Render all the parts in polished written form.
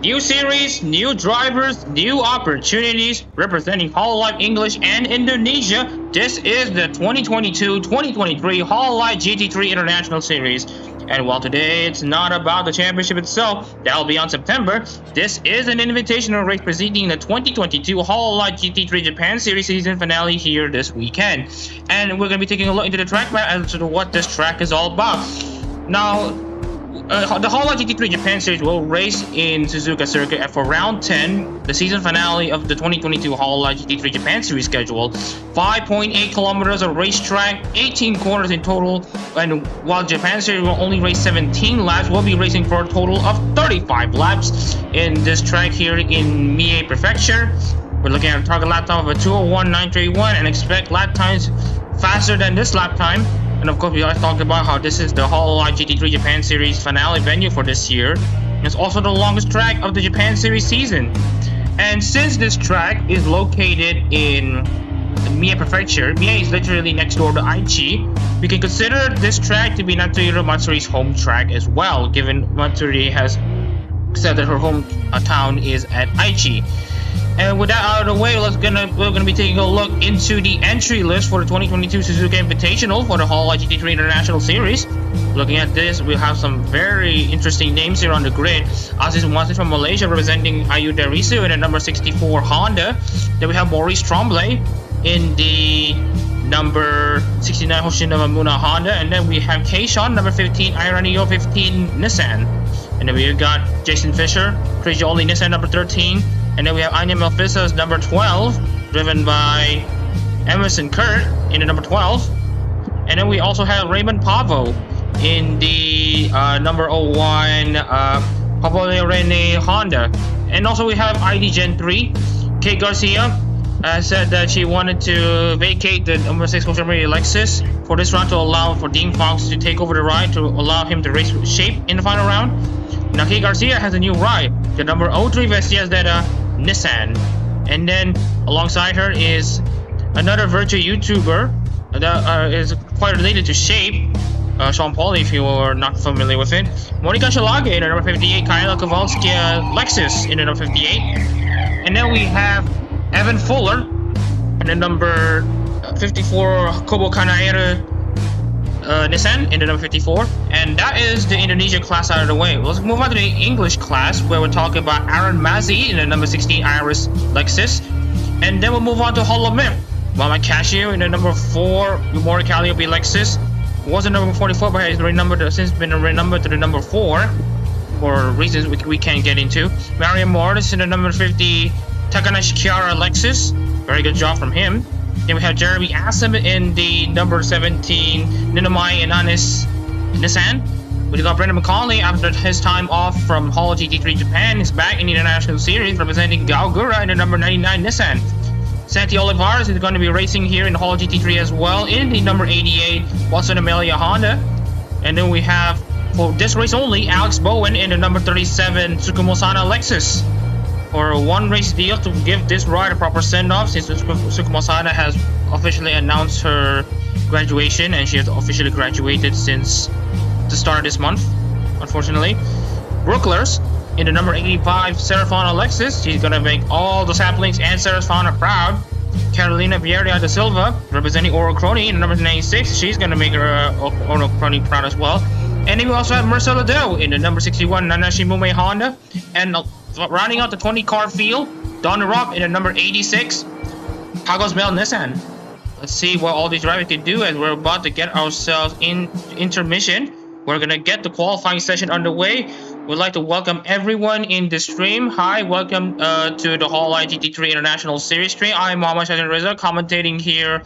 New series, new drivers, new opportunities, representing Hololive English and Indonesia. This is the 2022-2023 Hololive GT3 International Series. And while today it's not about the championship itself, that'll be on September, this is an invitational race preceding the 2022 Hololive GT3 Japan Series season finale here this weekend. And we're going to be taking a look into the track map as to what this track is all about. Now, the Hololive GT3 Japan Series will race in Suzuka circuit for round 10, the season finale of the 2022 Hololive GT3 Japan Series schedule. 5.8 kilometers of racetrack, 18 corners in total, and while Japan Series will only race 17 laps, we'll be racing for a total of 35 laps in this track here in Mie Prefecture. We're looking at a target lap time of a 2:01.931 and expect lap times faster than this lap time. And of course, we always talked about how this is the Hololive GT3 Japan Series finale venue for this year. It's also the longest track of the Japan Series season. And since this track is located in Mie Prefecture, Mie is literally next door to Aichi, we can consider this track to be Natsuhiro Matsuri's home track as well, given Matsuri has said that her hometown is at Aichi. And with that out of the way, we're gonna be taking a look into the entry list for the 2022 Suzuka Invitational for the Hololive GT3 International Series. Looking at this, we have some very interesting names here on the grid. Aziz Mwasi from Malaysia representing Ayu Darisu in the number 64 Honda. Then we have Maurice Tremblay in the number 69 Hoshino Mamuna Honda. And then we have Keishan, number 15 Iranio 15 Nissan. And then we've got Jason Fisher, Chris Jolie Nissan number 13. And then we have Anya Melfisa's number 12, driven by Emerson Kurt in the number 12. And then we also have Raymond Pavo in the number 01 Pavole Rene Honda. And also we have ID Gen 3. Kate Garcia said that she wanted to vacate the number 6 Ferrari Lexus for this round to allow for Dean Fox to take over the ride to allow him to race with shape in the final round. Now Kate Garcia has a new ride, the number 03 Vestia Zeta Nissan. And then alongside her is another virtual YouTuber that is quite related to shape, Sean Paul, if you are not familiar with it. Monica Shalage in the number 58, Kyla Kowalski Lexus in the number 58. And then we have Evan Fuller in the number 54 Kobo Kanaera Nissan in the number 54. And that is the Indonesia class out of the way. Let's move on to the English class, where we're talking about Aaron Mazzi in the number 16 Iris Lexus. And then we'll move on to Hololive. Mama Casio in the number 4 Memorial Calliope Lexus. Was the number 44, but has since been renumbered to the number 4 for reasons we can't get into. Mario Morris in the number 50 Takanashi Chiara Lexus. Very good job from him. Then we have Jeremy Assam in the number 17 Ninamai Inanis Nissan. We got Brendan McCauley after his time off from Hololive GT3 Japan. He's back in the International Series representing Gaogura in the number 99 Nissan. Santi Olivares is going to be racing here in the Hololive GT3 as well in the number 88 Watson Amelia Honda. And then we have, for this race only, Alex Bowen in the number 37 Tsukumo-sana Lexus. For a one race deal to give this ride a proper send-off, since Tsukumo-sana has officially announced her graduation, and she has officially graduated since the start of this month, unfortunately. Brooklers in the number 85 Serafana Lexus. She's gonna make all the saplings and Serafana proud. Carolina Vieira da Silva representing Oro Crony in the number 96. She's gonna make her Oro Crony proud as well. And then we also have Marcelo Dell in the number 61 Nanashi Mume Honda. And rounding out the 20 car field, Don Rock in the number 86 Pagos Mel Nissan. Let's see what all these drivers can do as we're about to get ourselves in intermission. We're gonna get the qualifying session underway. We'd like to welcome everyone in the stream. Hi, welcome to the Hololive GT3 International Series stream. I'm Muhammad Shazin Reza, commentating here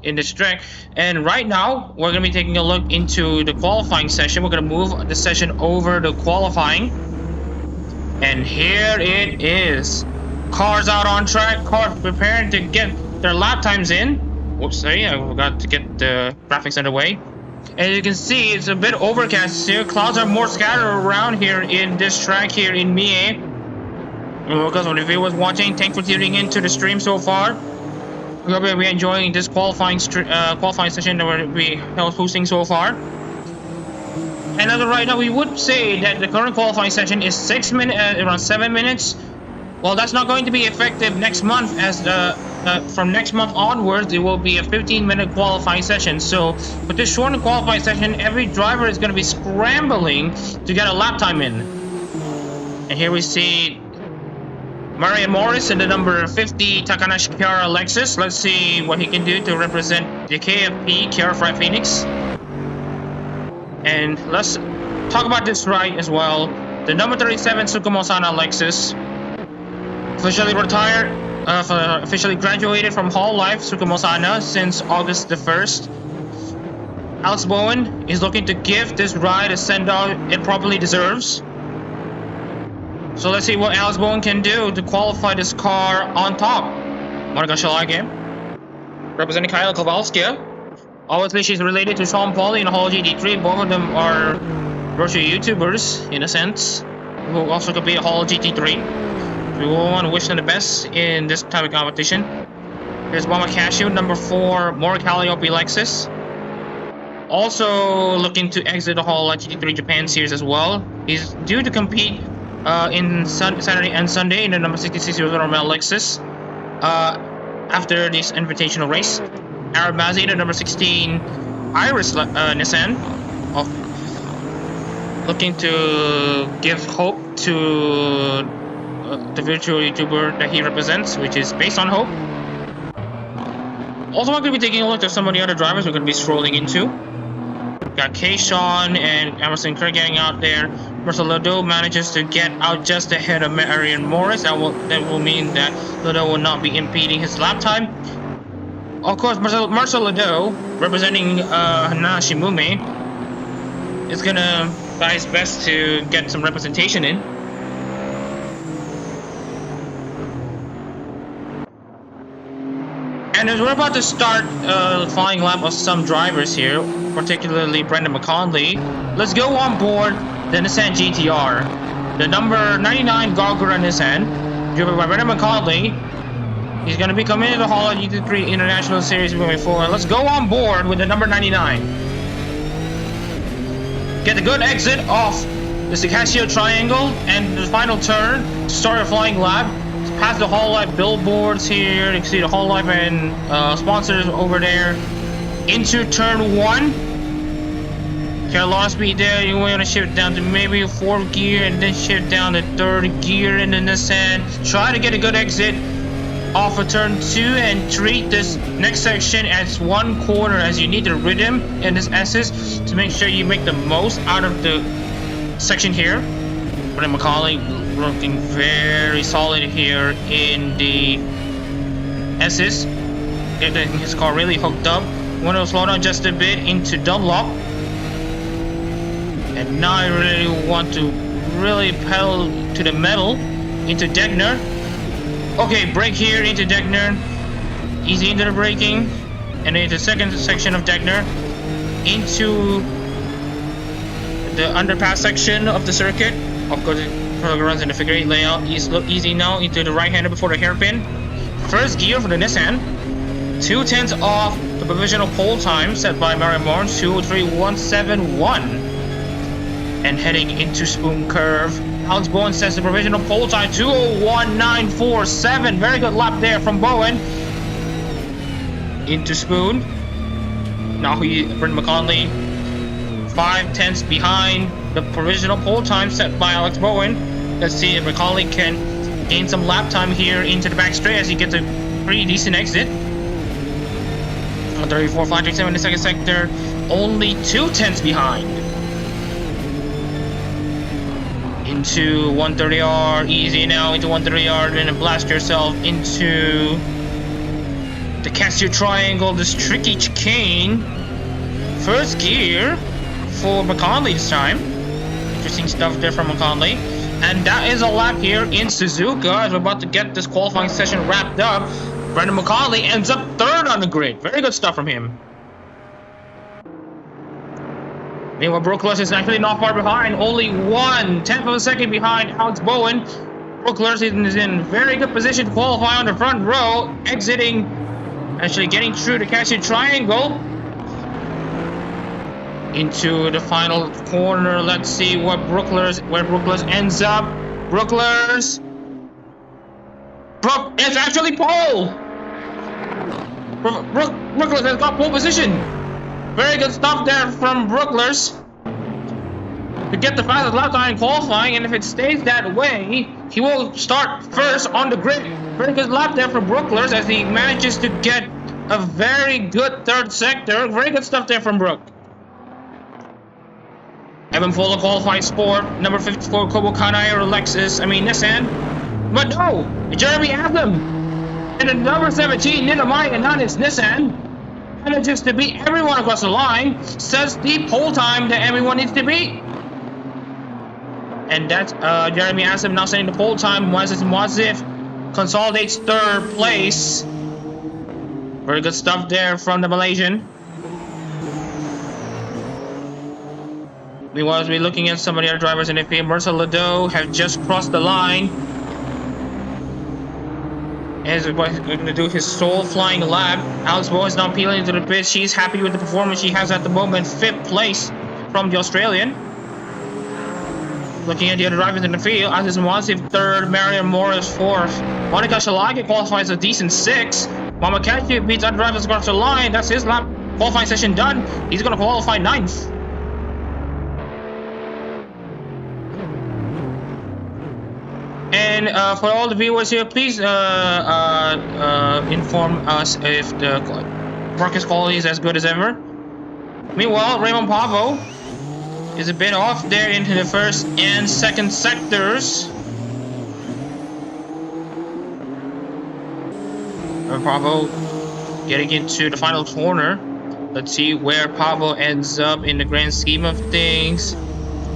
in this track. And right now, we're gonna be taking a look into the qualifying session. We're gonna move the session over to qualifying. And here it is. Cars out on track, cars preparing to get their lap times in. Whoops, sorry, I forgot to get the graphics underway. As you can see, it's a bit overcast here. Clouds are more scattered around here in this track here in Mie. Because of the viewers watching, thanks for tuning into the stream so far. We hope you're enjoying this qualifying session that we're hosting so far. And as of right now, we would say that the current qualifying session is 6 minutes, around 7 minutes. Well, that's not going to be effective next month, as from next month onwards, it will be a 15-minute qualifying session. So with this shortened qualifying session, every driver is going to be scrambling to get a lap time in. And here we see Marian Morris in the number 50 Takanashi Kiara Lexus. Let's see what he can do to represent the KFP Kiara Fry Phoenix. And let's talk about this ride as well. The number 37 Tsukuma Sana Lexus officially retired, officially graduated from Hololive Tsukuma since August the 1st. Alex Bowen is looking to give this ride a send-off it probably deserves. So let's see what Alex Bowen can do to qualify this car on top. Monika Shalage, representing Kyla Kowalska. Obviously, she's related to Sean Pauli and Hololive GT3. Both of them are virtual YouTubers, in a sense, who also could be a Hololive GT3. We will want to wish them the best in this type of competition. Here's Bama Cashew, number 4, Mori Calliope Lexus. Also looking to exit the Hololive GT3 Japan Series as well. He's due to compete in Saturday and Sunday in the number 66 Romel Lexus after this invitational race. Arab Mazi, the number 16 Iris Nissan, looking to give hope to the virtual YouTuber that he represents, which is based on hope. Also, I'm going to be taking a look at some of the other drivers we're going to be strolling into. Got K-Sean and Emerson Kergang out there. Marcel Lado manages to get out just ahead of Marian Morris. That will mean that Lado will not be impeding his lap time. Of course, Marcel Lado, representing Hana Shimume, is going to try his best to get some representation in. And as we're about to start flying lap of some drivers here, particularly Brendan McConley, let's go on board the Nissan GT-R. The number 99 Gogura Nissan, driven by Brendan McConley. He's going to be coming into the Hololive GT3 International Series moving forward. Let's go on board with the number 99. Get a good exit off the Sakashio Triangle and the final turn to start a flying lap. Past the Hololive billboards here, you can see the Hololive and sponsors over there. Into turn 1. Get a lot of speed there. You want to shift down to maybe 4th gear and then shift down to 3rd gear in the Nissan. Try to get a good exit off of turn 2 and treat this next section as one corner, as you need the rhythm in this SS to make sure you make the most out of the section here. Brendan McCauley looking very solid here in the SS, getting his car really hooked up. Want to slow down just a bit into Dunlop, and now I really want to really pedal to the metal into Degner. Okay, brake here into Degner, easy into the braking, and then the second section of Degner into the underpass section of the circuit. Of course, it runs in the figure 8 layout. Easy now into the right hander before the hairpin. First gear for the Nissan. 2/10 off the provisional pole time set by Marian Morris, 2:03.171. And heading into Spoon Curve, Alex Bowen sets the provisional pole time 2:01.947. Very good lap there from Bowen. Into Spoon. Now Brendan McConley 5/10 behind the provisional pole time set by Alex Bowen. Let's see if McCauley can gain some lap time here into the back straight as he gets a pretty decent exit. 134.537 in the second sector, only 2/10 behind. Into 130R, easy now into 130R, then blast yourself into the Casio Triangle, this tricky chicane. First gear for McConley this time. Interesting stuff there from McConley. And that is a lap here in Suzuka as we're about to get this qualifying session wrapped up. Brendan McConley ends up 3rd on the grid. Very good stuff from him. Meanwhile, Brookless is actually not far behind. Only 1/10 of a second behind Alex Bowen. Brookless is in very good position to qualify on the front row. Exiting, actually getting through the Casio Triangle. into the final corner. Let's see where Brooklers ends up. Brooklers. It's actually pole. Brooklers has got pole position. Very good stuff there from Brooklers to get the fastest lap time in qualifying, and if it stays that way, he will start first on the grid. Very good lap there for Brooklers as he manages to get a very good third sector. Very good stuff there from Brook. Evan Fuller qualified sport, number 54 Kobo Kanai or Nissan. But no, Jeremy Adam and the number 17 Ninamai and not his Nissan manages to beat everyone across the line, sets the pole time that everyone needs to beat. And that's Jeremy Adam now setting the pole time. Mwazif consolidates third place. Very good stuff there from the Malaysian. Meanwhile, as we're looking at some of the other drivers in the field, Mercer Lado have just crossed the line. As he's going to do his sole flying lap. Alex Bowen is now peeling into the pit. She's happy with the performance she has at the moment. 5th place from the Australian. Looking at the other drivers in the field, Aziz Mwazif 3rd, Marion Morris 4th. Monica Shalagi qualifies a decent 6th. Mama Kachi beats other drivers across the line. That's his lap qualifying session done. He's going to qualify 9th. And for all the viewers here, please inform us if the broadcast quality is as good as ever. Meanwhile, Raymond Pavo is a bit off there into the first and second sectors. Raymond Pavo getting into the final corner. Let's see where Pavo ends up in the grand scheme of things.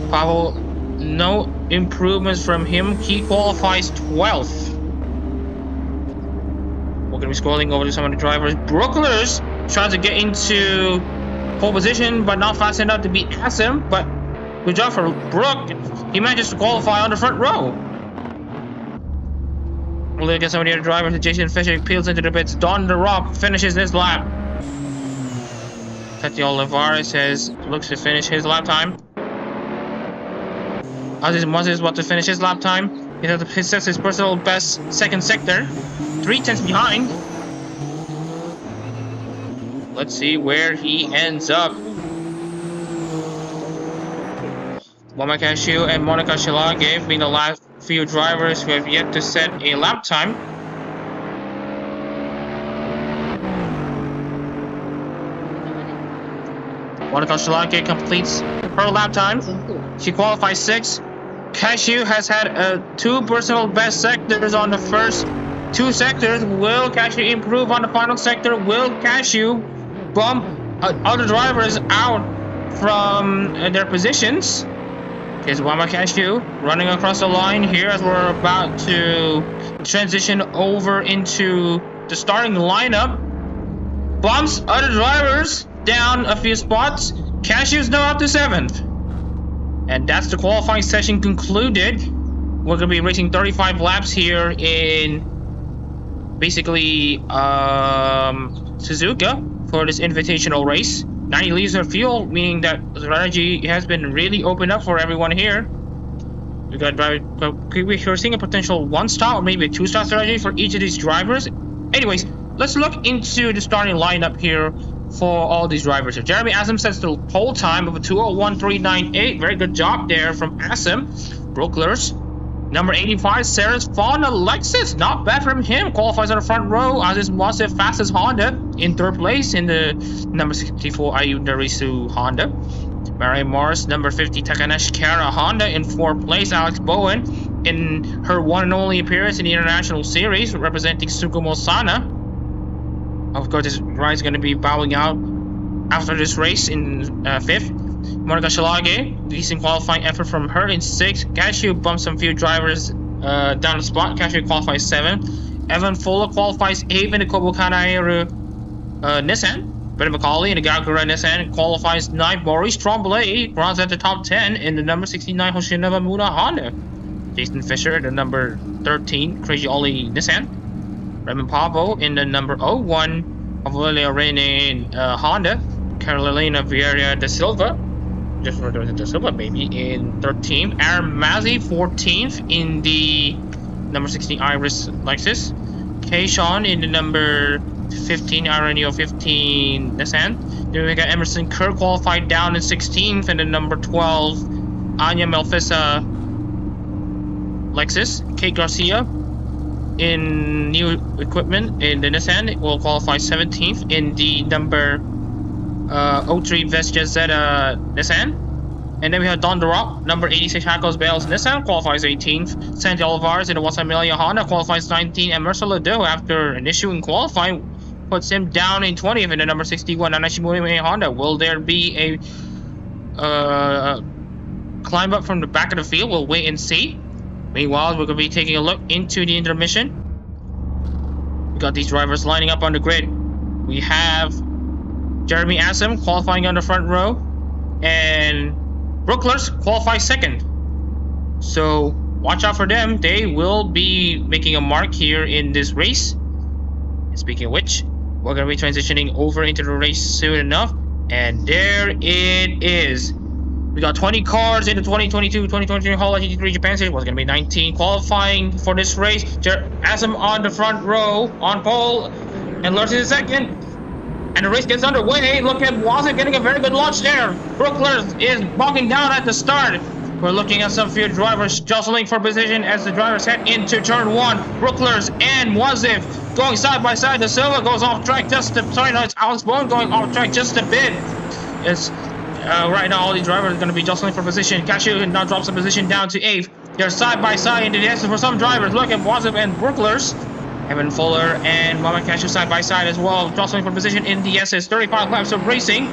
Pavo, no improvements from him. He qualifies 12th. We're going to be scrolling over to some of the drivers. Brooklers tries to get into pole position, but not fast enough to beat Asim. But good job for Brook. He manages to qualify on the front row. We'll look at some of the other drivers. Jason Fisher peels into the pits. Don DeRock finishes his lap. Tati Olivares looks to finish his lap time. Aziz Moses is about to finish his lap time. He sets his personal best second sector. 3/10 behind. Let's see where he ends up. Mama Cashew and Monica Shilage being the last few drivers who have yet to set a lap time. Monica Shilage completes her lap time. She qualifies 6th. Cashew has had 2 personal best sectors on the first 2 sectors. Will Cashew improve on the final sector? Will Cashew bump other drivers out from their positions? Here's Wama Cashew running across the line here as we're about to transition over into the starting lineup. Bumps other drivers down a few spots. Cashew's now up to 7th. And that's the qualifying session concluded. We're going to be racing 35 laps here in basically Suzuka for this invitational race. 90 liters of fuel, meaning that the strategy has been really opened up for everyone here. We're seeing a potential 1-star or maybe a 2-star strategy for each of these drivers. Anyways, let's look into the starting lineup here for all these drivers. So Jeremy Asim sets the pole time of a 2:01.398. Very good job there from Asim. Brooklers. Number 85, Sarah's Fauna Lexus. Not bad from him. Qualifies on the front row. Aziz Mwasif fastest Honda in 3rd place in the number 64 Ayu Narisu Honda. Mary Morris, number 50 Takanesh Kara Honda in 4th place. Alex Bowen in her one and only appearance in the International Series representing Sukumo Sana. Of course, this ride is going to be bowing out after this race in 5th. Monica Shalage, decent qualifying effort from her in 6th. Cashew bumps some few drivers down the spot. Cashew qualifies 7th. Evan Fuller qualifies 8th in the Kobo Kanairu Nissan. Brendan McCauley in the Gagura Nissan qualifies 9th. Maurice Tremblay runs at the top 10 in the number 69 Hoshinobu Muna Honda. Jason Fisher in the number 13 Crazy Ollie Nissan. Raymond Pavo in the number 01 of Lilea Rene Honda. Carolina Vieira da Silva, just for Da Silva baby, in 13th. Aaron Mazzi 14th in the number 16 Iris Lexus. Kayshawn in the number 15 Ironio 15 Nissan. Then we got Emerson Kerr qualified down in 16th in the number 12 Anya Melfissa Lexus. Kate Garcia in new equipment in the Nissan will qualify 17th in the number 03 Vestia Zeta Nissan. And then we have Don DeRock, number 86 Hackles Bales Nissan, qualifies 18th. Sandy Olivares in the West Amelia Honda qualifies 19th. And Marcelo Ledoux, after an issue in qualifying, puts him down in 20th in the number 61 Anashimune Honda. Will there be a climb up from the back of the field? We'll wait and see. Meanwhile, we're going to be taking a look into the intermission. We got these drivers lining up on the grid. We have Jeremy Assam qualifying on the front row, and Brooklers qualify second. So watch out for them. They will be making a mark here in this race. And speaking of which, we're going to be transitioning over into the race soon enough. And there it is. We got 20 cars in the 2022-2023 Hololive GT3 Japan Series. Was going to be 19 qualifying for this race. Assam on the front row on pole, and Lars is second. And the race gets underway. Look at Wazit getting a very good launch there. Brooklers is bogging down at the start. We're looking at some few drivers jostling for position as the drivers head into turn 1. Brooklers and Wazif going side by side. The Silva goes off track just a sorry, no, it's Alex Bone going off track just a bit. It's right now all these drivers are going to be jostling for position. Cashew now drops the position down to 8th. They're side by side into the S for some drivers. Look at Wazif and Brooklers. Evan Fuller and Mama Cashew side by side as well, jostling for position in the SS. 35 laps of racing.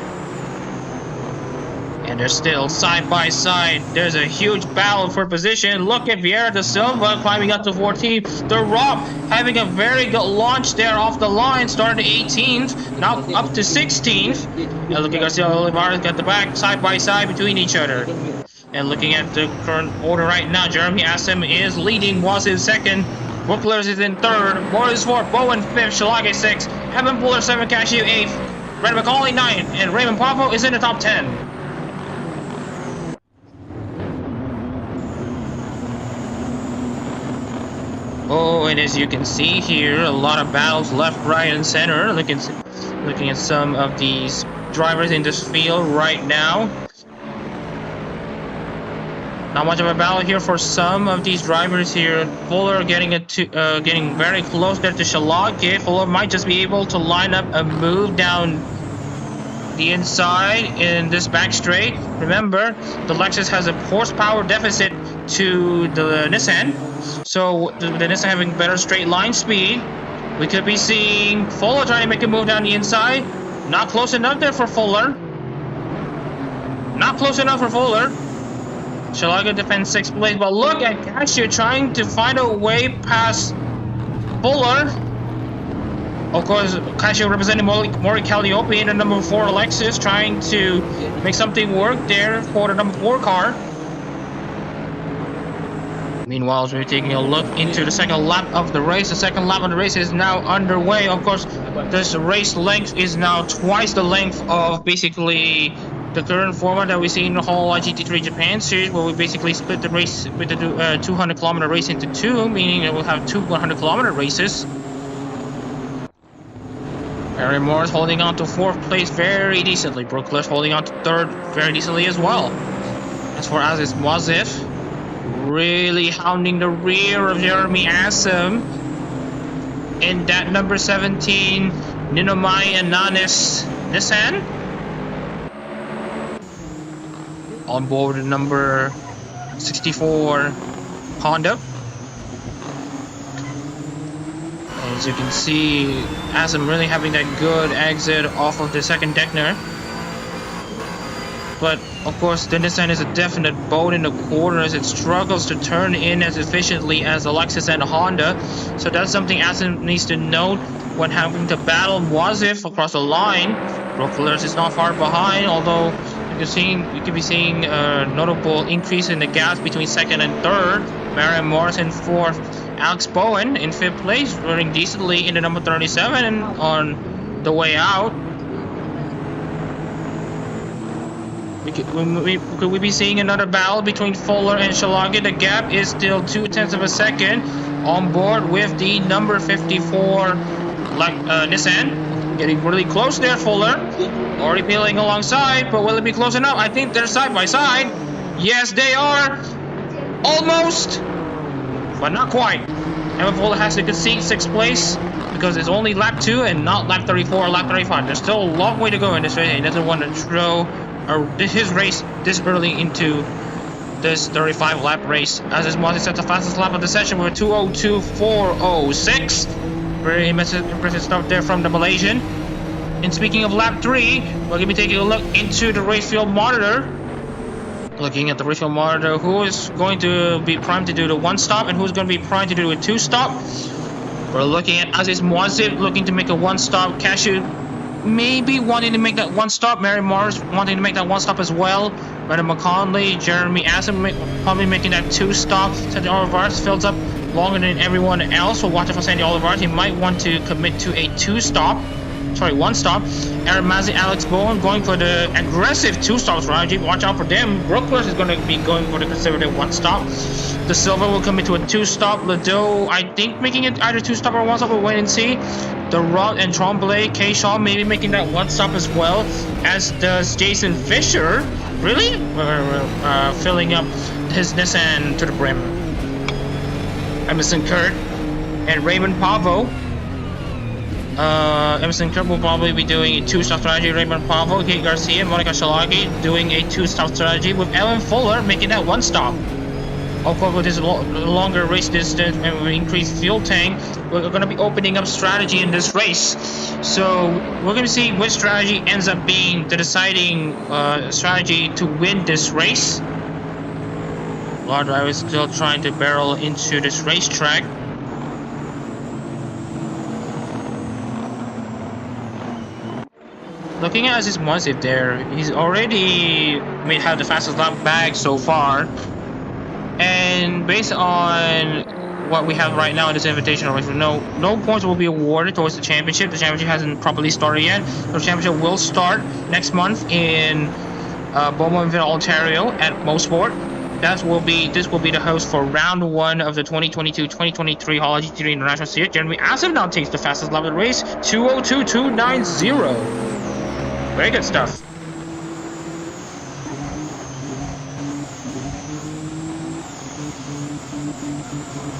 And they're still side by side. There's a huge battle for position. Look at Vieira da Silva climbing up to 14th. The Rock having a very good launch there off the line, starting 18th, now up to 16th. And looking at Garcia Olivares got the back side by side between each other. And looking at the current order right now, Jeremy Assam is leading, was in second. Brooklers is in third, Morris 4th, Bowen 5th, Shalage 6th, Evan Fuller 7th, Cashew 8th, Red McCauley 9th, and Raymond Pavo is in the top 10. Oh, and as you can see here, a lot of battles left, right, and center. Looking at some of these drivers in this field right now. Not much of a battle here for some of these drivers here. Fuller getting very close there to Shalage. Fuller might just be able to line up a move down the inside in this back straight. Remember, the Lexus has a horsepower deficit to the Nissan, so the Nissan having better straight line speed. We could be seeing Fuller trying to make a move down the inside. Not close enough there for Fuller. Not close enough for Fuller. Shalaga defends 6th place, but look at Cashew trying to find a way past Fuller. Of course, Cashew representing Maury Calliope in the number 4 Lexus, trying to make something work there for the number 4 car. Meanwhile, as we're taking a look into the second lap of the race, the second lap of the race is now underway. Of course, this race length is now twice the length of basically the current format that we see in the Hololive GT3 Japan Series, where we basically split the race with the 200-kilometer race into two, meaning that we'll have two 100-kilometer races. Aaron Morris holding on to 4th place very decently. Brookless holding on to 3rd very decently as well. As far as it's Wazif, really hounding the rear of Jeremy Assam in that number 17 Ninomai Ananis Nissan. On board the number 64 Honda. As you can see, Assam really having that good exit off of the second Deckner. But of course, the Nissan is a definite bone in the corner as it struggles to turn in as efficiently as the Lexus and the Honda. So that's something Assam needs to note when having to battle Wazif across the line. Brooklers is not far behind, although you could be seeing a notable increase in the gaps between 2nd and 3rd. Marion Morris in 4th. Alex Bowen in 5th place, running decently in the number 37 on the way out. Could we be seeing another battle between Fuller and Shalagi? The gap is still 0.2 of a second. On board with the number 54 Nissan. Getting really close there, Fuller. Already peeling alongside, but will it be close enough? I think they're side by side. Yes, they are. Almost, but not quite. Evan Fuller has to concede 6th place because it's only lap 2 and not lap 34 or lap 35. There's still a long way to go in this race. He doesn't want to throw his race this early into this 35 lap race, as his Monty set the fastest lap of the session with 2:02.406. Very impressive stuff there from the Malaysian. And speaking of lap 3, we're going to be taking a look into the race field monitor. Looking at the race field monitor, who is going to be primed to do the 1-stop and who's going to be primed to do a 2-stop. We're looking at Aziz Muazzib looking to make a 1-stop. Cashew maybe wanting to make that 1-stop. Mary Morris wanting to make that 1-stop as well. Brandon McConley, Jeremy Asim probably making that 2-stop. Sandy Olivares fills up longer than everyone else. So watch out for Sandy Olivares. He might want to commit to a 2-stop. Sorry, 1-stop. Aaron Mazzi, Alex Bowen going for the aggressive 2-stop strategy. Watch out for them. Brooklyn is going to be going for the conservative 1-stop. The Silva will commit to a 2-stop. Ledoux, I think, making it either 2-stop or 1-stop. We'll wait and see. The Rod and Tremblay, K. Shaw maybe making that 1-stop as well, as does Jason Fisher. Really? Filling up his Nissan to the brim. Emerson Kurt and Raymond Pavo. Emerson Kurt will probably be doing a 2-stop strategy. Raymond Pavo, Kate Garcia, Monica Shalagi doing a 2-stop strategy, with Ellen Fuller making that 1-stop. Of course, with this longer race distance and with increased fuel tank, we're going to be opening up strategy in this race. So we're going to see which strategy ends up being the deciding strategy to win this race. A lot of drivers still trying to barrel into this racetrack. Looking at his Muazzib there, he's already had the fastest lap bag so far. And based on what we have right now in this invitational race, no points will be awarded towards the championship. The championship hasn't properly started yet. The championship will start next month in Beaumontville, Ontario at Mosport. This will be the host for round 1 of the 2022-2023 Hololive GT3 International Series. Jeremy Asim now takes the fastest lap of the race, 2:02.290. Very good stuff.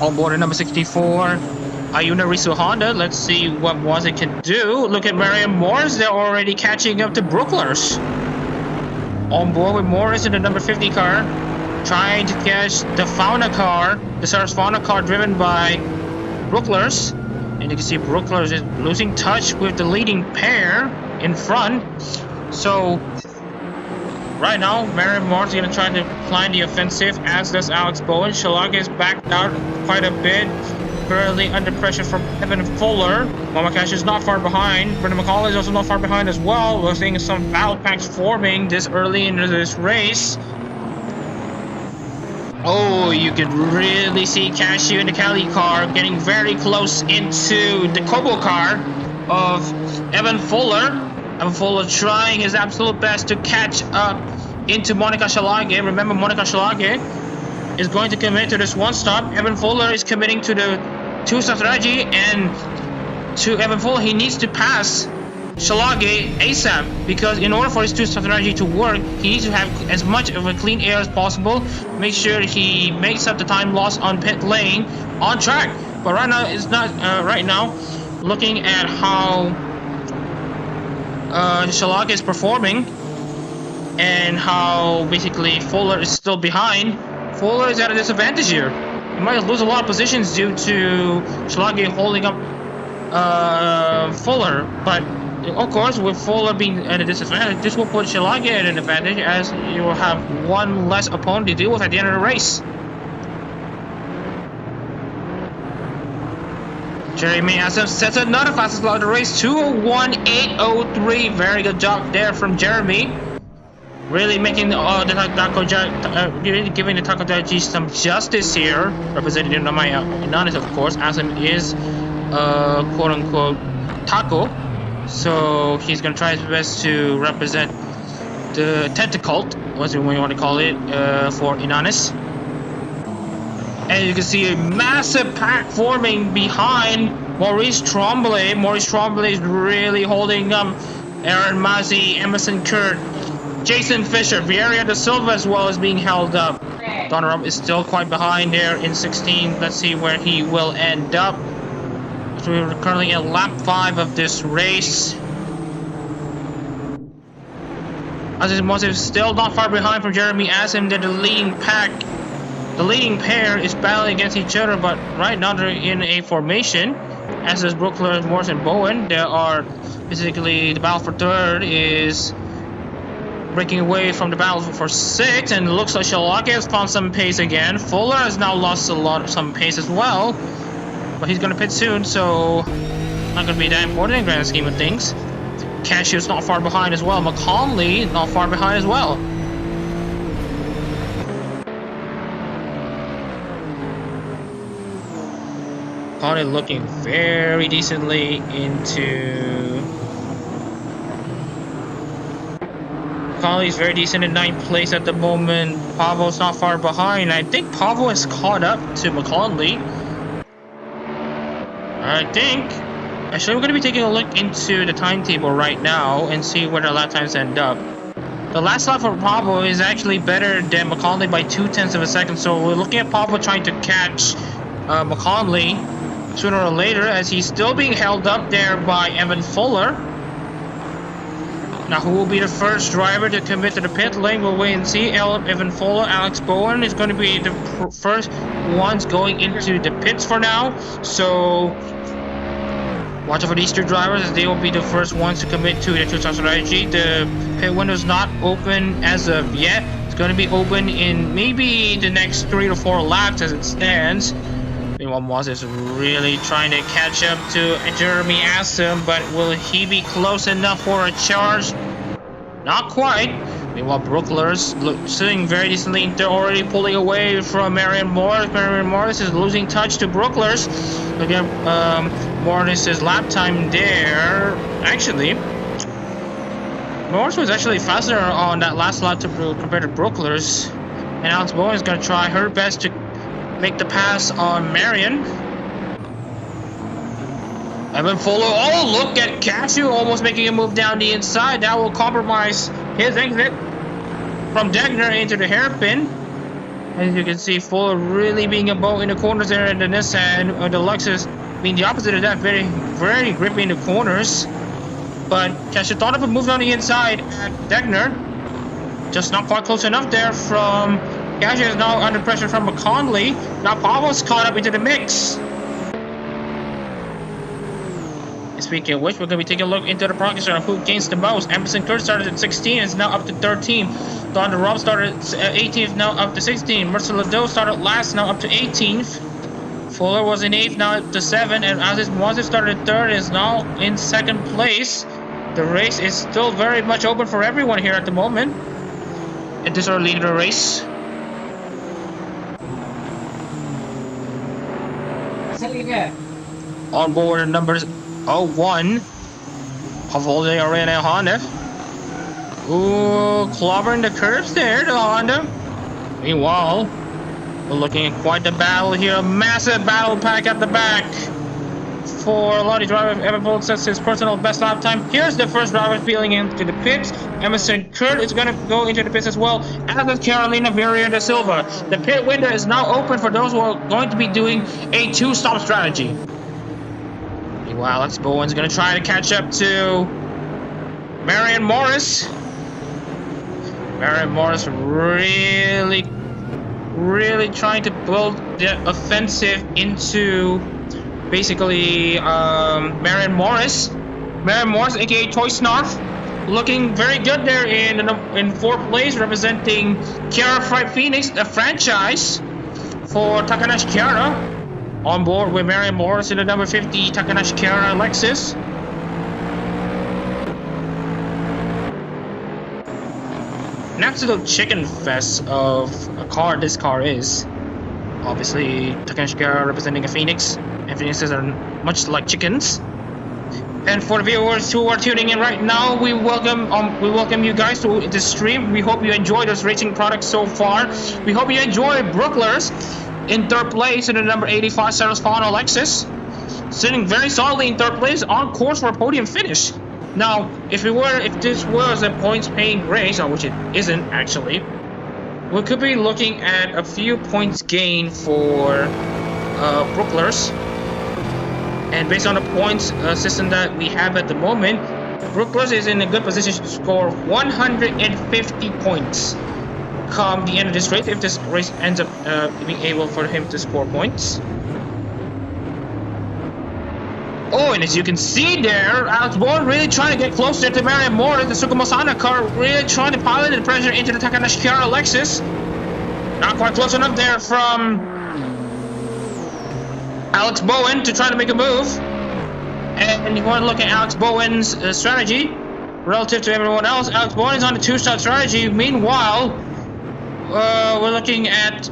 On board at number 64, Ayuna Risu Honda. Let's see what it can do. Look at Marion Morris. They're already catching up to Brooklers. On board with Morris in the number 50 car, trying to catch the Fauna car, the Saras Fauna car driven by Brooklers. And you can see Brooklers is losing touch with the leading pair in front. So right now, Marion Morris is going to try to plan the offensive, as does Alex Bowen. Shalaga is backed out quite a bit, currently under pressure from Evan Fuller. Mama Cash is not far behind. Brendan McCauley is also not far behind as well. We're seeing some battle packs forming this early into this race. Oh, you could really see Cashew in the Cali car getting very close into the Kobo car of Evan Fuller. Evan Fuller trying his absolute best to catch up into Monica Shalage. Remember, Monica Shalage is going to commit to this 1-stop. Evan Fuller is committing to the 2-stop strategy, and to Evan Fuller, he needs to pass Shalage ASAP, because in order for his 2-stop strategy to work, he needs to have as much of a clean air as possible. Make sure he makes up the time loss on pit lane on track. But right now, it's not. Right now, looking at how Shalage is performing and how basically Fuller is still behind, Fuller is at a disadvantage here. He might lose a lot of positions due to Shalage holding up Fuller, but of course, with Fuller being at a disadvantage, this will put Shalage at an advantage, as you will have one less opponent to deal with at the end of the race. Jeremy Asim sets another fastest lap of the race, 2:01.803. Very good job there from Jeremy. Really making giving the Takodachi some justice here. Representing Namaya Inanis, of course. Asim is quote-unquote taco. So he's going to try his best to represent the Tentacult. what's it, what you want to call it, for Inanis. And you can see a massive pack forming behind Maurice Tremblay. Maurice Tremblay is really holding Aaron Mazzi, Emerson Kurt, Jason Fisher, Vieira da Silva as well as being held up. Donnerup is still quite behind there in 16. Let's see where he will end up. So we're currently at lap 5 of this race. Aziz Mosif still not far behind from Jeremy Asim. They're the leading pack. The leading pair is battling against each other, but right now they're in a formation. As is Brookler, Morris, and Bowen. There are basically the battle for third is breaking away from the battle for 6, and it looks like Shalaka has found some pace again. Fuller has now lost some pace as well, but he's gonna pit soon, so not gonna be that important in the grand scheme of things. Cashew's not far behind as well. McConley not far behind as well. McConley looking very decently into. McConley's very decent in 9th place at the moment. Pavo's not far behind. I think Pavo has caught up to McConley. I think. Actually, we're going to be taking a look into the timetable right now and see where the lap times end up. The last lap for Pavo is actually better than McConley by 0.2 of a second, so we're looking at Pavo trying to catch McConley sooner or later, as he's still being held up there by Evan Fuller. Now, who will be the first driver to commit to the pit lane? We'll wait and see. Evan Fuller, Alex Bowen is going to be the first ones going into the pits for now, so watch out for these two drivers, as they will be the first ones to commit to the two-star strategy. The pit window is not open as of yet. It's going to be open in maybe the next 3 to 4 laps as it stands. Meanwhile, Moss is really trying to catch up to Jeremy Assam, but will he be close enough for a charge? Not quite. Meanwhile, Brookler's sitting very decently. They're already pulling away from Marion Morris. Marion Morris is losing touch to Brookler's. Look at Morris's lap time there. Actually, Morris was actually faster on that last lap compared to Brookler's. And Alex Bowen is going to try her best to make the pass on Marion. Evan Fuller, oh, look at Cashew almost making a move down the inside. That will compromise his exit from Degner into the hairpin. As you can see, Fuller really being a bow in the corners there, and the Nissan or the Lexus being the opposite of that, very, very grippy in the corners. But Cashew thought of a move on the inside at Degner. Just not quite close enough there from Cashew. Is now under pressure from McConley. Now Pavo's caught up into the mix. Speaking of which, we're going to be taking a look into the progress of who gains the most. Emerson Kurt started at 16, is now up to 13. Don Rob started at 18th, now up to 16. Mercer Ladeau started last, now up to 18th. Fuller was in 8th, now up to 7. And Aziz Moses started 3rd, is now in 2nd place. The race is still very much open for everyone here at the moment. And this is our leader race. On board numbers 01 Havolde Arena Honda. Ooh, clobbering the curves there, the Honda. Meanwhile, we're looking at quite the battle here. A massive battle pack at the back. For Lottie driver, Evan Fuller sets his personal best lap time. Here's the first driver peeling into the pits. Emerson Kurt is going to go into the pits as well, as is Carolina Vieira da Silva. The pit window is now open for those who are going to be doing a 2-stop strategy. Wow, Alex Bowen's going to try to catch up to Marion Morris. Marion Morris really trying to build the offensive into basically Marion Morris. Marion Morris, aka Toy Snarf, looking very good there in 4th place, representing Kiara Fright Phoenix, a franchise for Takanashi Kiara. On board with Marion Morris in the number 50 Takanashi Kiara Lexus. An absolute chicken fest of a car this car is. Obviously, Takanashi Kiara representing a Phoenix, and Phoenixes are much like chickens. And for the viewers who are tuning in right now, we welcome you guys to the stream. We hope you enjoy this racing product so far. We hope you enjoy Brooklers in third place in the number 85 Series Lexus, sitting very solidly in third place, on course for a podium finish. Now, if this was a points-paying race, which it isn't actually, we could be looking at a few points gain for Brooklers. And based on the points system that we have at the moment, Brooklers is in a good position to score 150 points come the end of this race, if this race ends up being able for him to score points. Oh, and as you can see there, Alex Bowen really trying to get closer to Marion Morris, the Suzuka car, really trying to pilot the pressure into the Takanashi Lexus. Not quite close enough there from Alex Bowen to try to make a move. And you want to look at Alex Bowen's strategy relative to everyone else. Alex Bowen is on a two-stop strategy. Meanwhile, we're looking at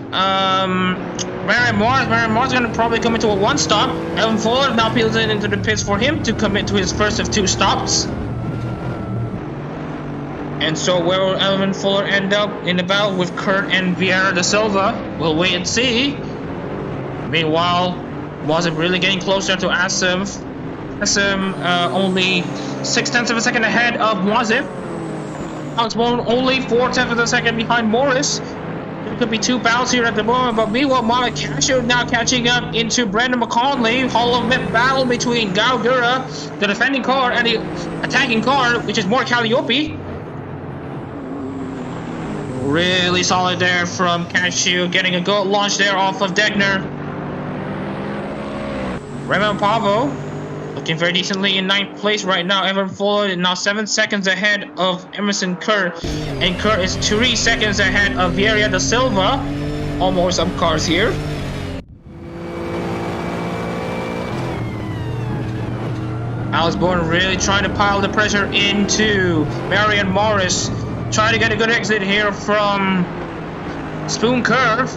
Marion Morris. Marion Morris is going to probably come into a one-stop. Evan Fuller now peels into the pits for him to commit to his first of two stops. And so where will Evan Fuller end up in the battle with Kurt and Vieira da Silva? We'll wait and see. Meanwhile, Wasm really getting closer to Asim. Asim only 0.6 of a second ahead of Wasm. Alex Bowen only 0.4 of a second behind Morris. There could be two battles here at the moment, but meanwhile, Mama Casio now catching up into Brandon McConley. Hololive battle between Gao Gura, the defending car, and the attacking car, which is more Calliope. Really solid there from Casio, getting a good launch there off of Degner. Raymond Pavo looking very decently in 9th place right now. Evan Fuller now 7 seconds ahead of Emerson Kerr, and Kerr is 3 seconds ahead of Vieira da Silva. Almost up cars here. Alex Bowen really trying to pile the pressure into Marion Morris. Trying to get a good exit here from Spoon Curve.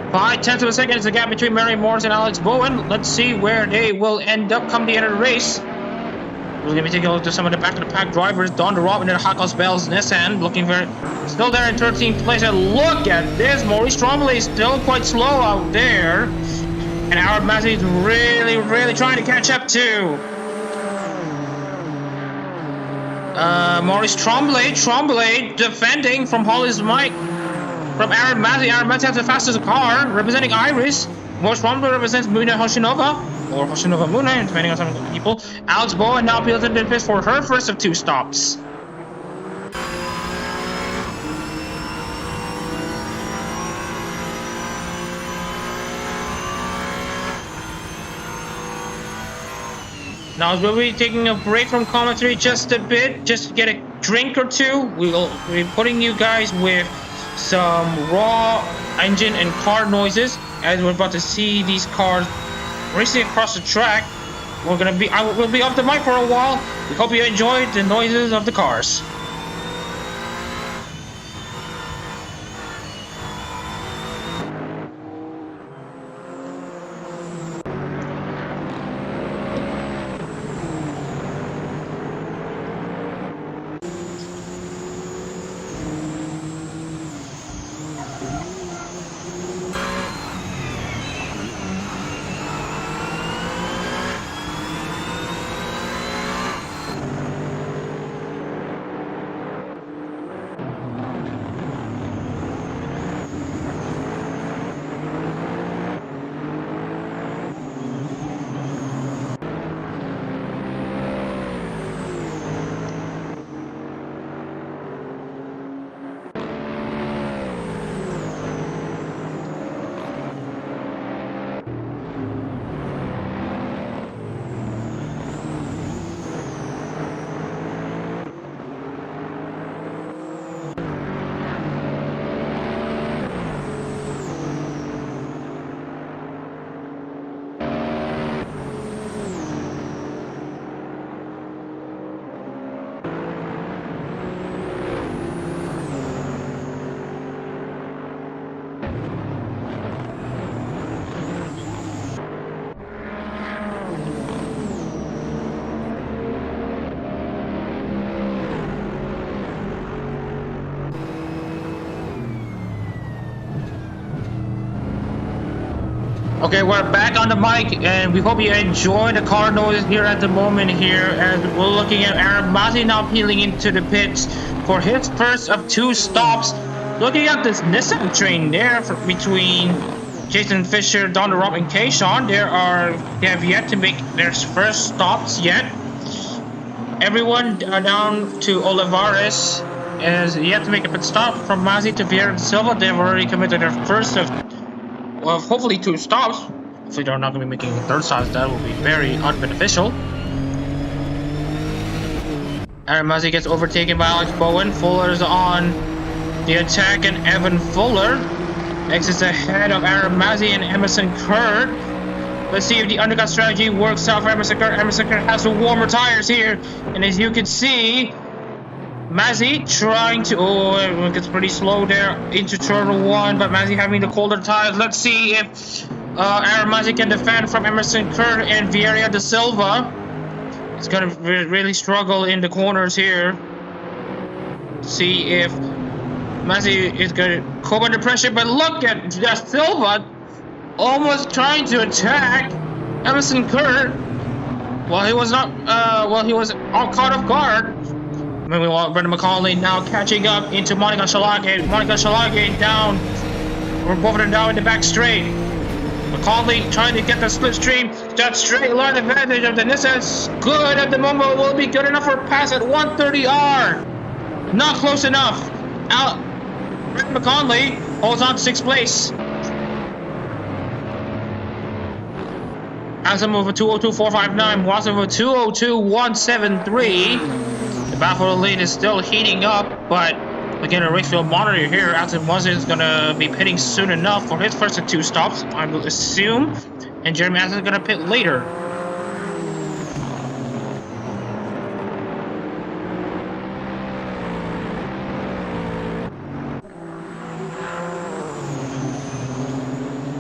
0.5 of a second is the gap between Marion Morris and Alex Bowen. Let's see where they will end up come the end of the race. We're going to be taking a look at some of the back-of-the-pack drivers. Don DeRobin and Hakos Bell's Nissan looking very still there in 13th place. And look at this, Maurice Trombley still quite slow out there. And Howard Massey is really trying to catch up to Maurice Trombley defending from Holly's Mike. From Aaron Massey. Aaron Massey has the fastest car, representing Iris. Maurice Trombley represents Muna Hoshinova, or Hoshinova Muna, depending on some people. Alex Bowen now peels into the pits for her first of two stops. Now, as we'll be taking a break from commentary just a bit, just to get a drink or two, we will be putting you guys with some raw engine and car noises as we're about to see these cars racing across the track. We'll be off the mic for a while. We hope you enjoyed the noises of the cars. Okay, we're back on the mic, and we hope you enjoy the car noise here at the moment here, as we're looking at Aramasi now peeling into the pits for his first of 2 stops. Looking at this Nissan train there between Jason Fisher, Don Rob, and Kayshawn, they have yet to make their first stops yet. Everyone down to Olivares has yet to make a pit stop. From Mazzi to Vieira de Silva, they've already committed their first of hopefully 2 stops. Hopefully they're not going to be making 3rd stops. That will be very unbeneficial. Aramasi gets overtaken by Alex Bowen. Fuller's on the attack, and Evan Fuller exits ahead of Aramasi and Emerson Kerr. Let's see if the undercut strategy works out for Emerson Kerr. Emerson Kerr has some warmer tires here, and as you can see, Mazzi trying to, it gets pretty slow there into turn 1, but Mazzi having the colder tires. Let's see if Aramasi can defend from Emerson Kerr and Vieira de Silva. It's going to really struggle in the corners here. See if Mazzi is going to cope under pressure, but look at de Silva almost trying to attack Emerson Kerr. Well, he was not, he was all caught off guard. Meanwhile, Brendan McCauley now catching up into Monica Shalage. Monica Shalage down. We're both of them down in the back straight. McCauley trying to get the slipstream. That straight line advantage of the Nissan's good at the moment. Will be good enough for a pass at 130R. Not close enough. Out. Brendan McCauley holds on to 6th place. Asam over 202.459. Watson over 202.173. The battle for the lead is still heating up, but again, a race field monitor here. Aston Martin is going to be pitting soon enough for his first of 2 stops, I will assume. And Jeremy Aston is going to pit later.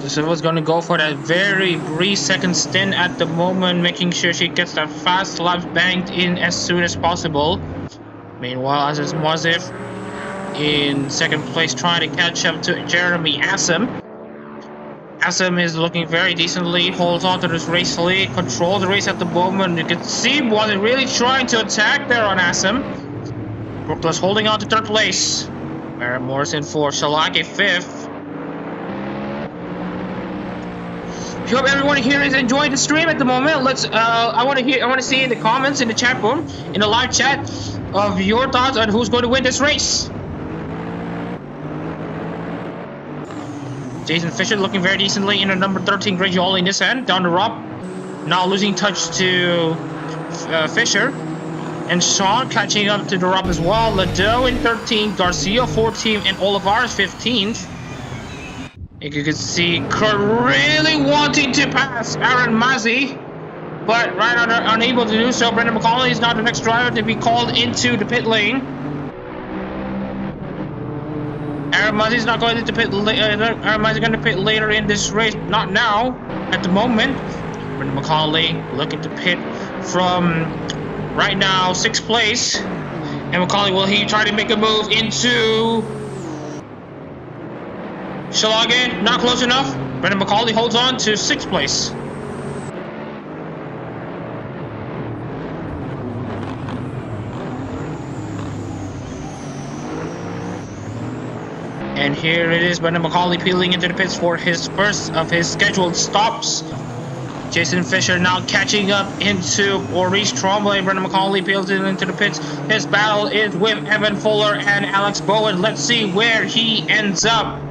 Silva's going to go for that very brief second stint at the moment, making sure she gets that fast laps banked in as soon as possible. Meanwhile, Aziz Mozif in 2nd place trying to catch up to Jeremy Assam. Assam is looking very decently, holds on to this race lead, controls the race at the moment. You can see Mozif really trying to attack there on Assam. Brookles holding on to 3rd place. Barrett Morrison for Shalake 5th. I hope everyone here is enjoying the stream at the moment. I want to see in the comments in the chat room, in the live chat, of your thoughts on who's going to win this race. Jason Fisher looking very decently in a number 13 Gradioli Nissan down the rock. Now losing touch to Fisher, and Sean catching up to the rock as well. Lado in 13th, Garcia 14th, and Olivares 15th. You can see Kurt really wanting to pass Aaron Mazzi, but unable to do so. Brendan McCauley is now the next driver to be called into the pit lane. Aaron Mazzi is not going to pit. Aaron Mazzi is going to pit later in this race, not now, at the moment. Brendan McCauley looking to pit from right now 6th place, and McCauley will he try to make a move into Shalage, not close enough. Brendan McCauley holds on to 6th place. And here it is, Brendan McCauley peeling into the pits for his first of his scheduled stops. Jason Fisher now catching up into Maurice Trombley. Brendan McCauley peels into the pits. His battle is with Evan Fuller and Alex Bowen. Let's see where he ends up.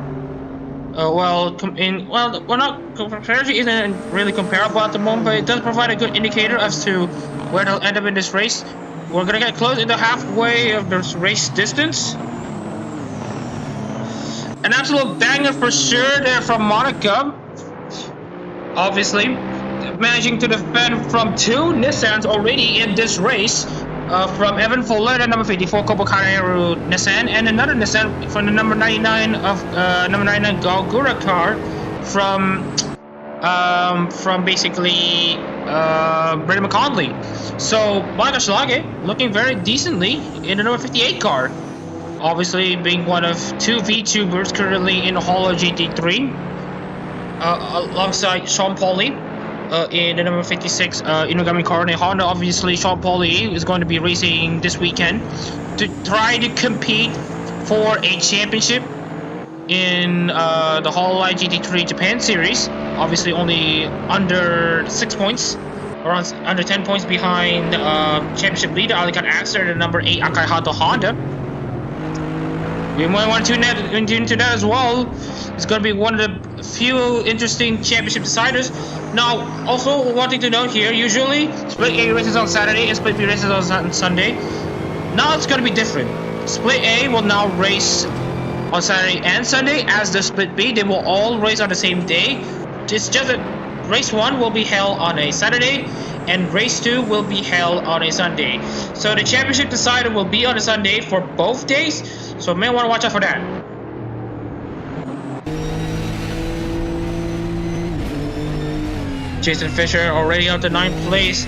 Comparison isn't really comparable at the moment, but it does provide a good indicator as to where they'll end up in this race. We're gonna get close to the halfway of this race distance. An absolute banger for sure there from Monica. Obviously, managing to defend from 2 Nissans already in this race. From Evan Fuller, the number 54 Kobokaneru Nissan, and another Nissan from the number 99 of number 99 Galgura car from basically Brendan McCauley. So Monica Schlage looking very decently in the number 58 car. Obviously being one of 2 VTubers currently in the Hololive GT3. alongside Sean Pauli in the number 56 Inaugural car. Honda, obviously, Sean Pauli is going to be racing this weekend to try to compete for a championship in the Hololive GT3 Japan Series. Obviously, only under 6 points, around under 10 points behind championship leader Adak-RMS, the number 8 Akaihato Honda. We might want to tune into that as well. It's going to be one of the few interesting championship deciders. Now, also wanting to note here, usually Split A races on Saturday and Split B races on Sunday. Now it's going to be different. Split A will now race on Saturday and Sunday, as the Split B. They will all race on the same day. It's just that race 1 will be held on a Saturday and race 2 will be held on a Sunday. So the championship decider will be on a Sunday for both days. So may want to watch out for that. Jason Fisher already out to 9th place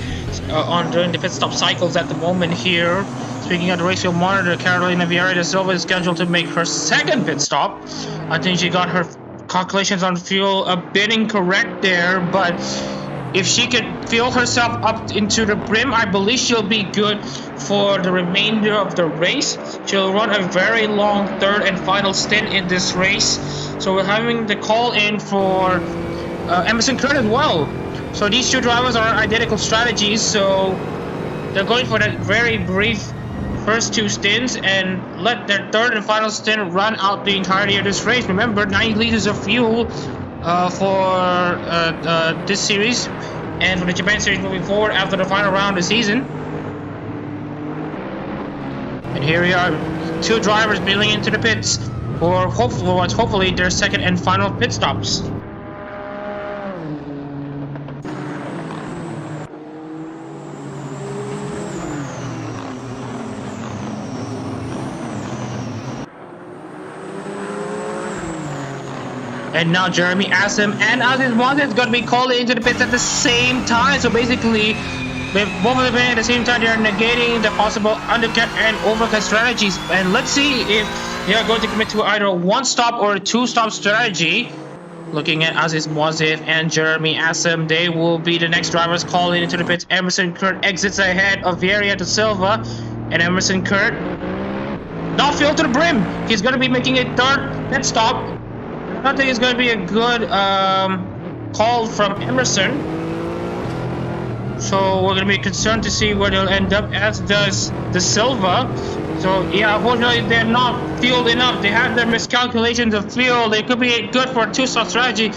during the pit stop cycles at the moment here. Speaking of the race field monitor, Carolina Vieira da Silva is scheduled to make her 2nd pit stop. I think she got her calculations on fuel a bit incorrect there, but if she could fuel herself up into the brim, I believe she'll be good for the remainder of the race. She'll run a very long 3rd and final stint in this race. So we're having the call in for Emerson Kurt as well. So these two drivers are identical strategies, so they're going for that very brief first 2 stints and let their 3rd and final stint run out the entirety of this race. Remember, 90 liters of fuel for this series and for the Japan Series moving forward after the final round of the season. And here we are, 2 drivers building into the pits for what's hopefully their 2nd and final pit stops. And now Jeremy Assam and Aziz Mwanza is going to be called into the pits at the same time. So basically, with both of them at the same time, they're negating the possible undercut and overcut strategies. And let's see if they are going to commit to either a 1-stop or a 2-stop strategy. Looking at Aziz Mwanza and Jeremy Assam, they will be the next drivers calling into the pits. Emerson Kurt exits ahead of Vieira da Silva, and Emerson Kurt not filled to the brim. He's going to be making a 3rd pit stop. I think it's going to be a good call from Emerson. So we're going to be concerned to see where they'll end up, as does the Silva. So yeah, unfortunately they're not fueled enough. They have their miscalculations of fuel. They could be good for a 2-stop strategy,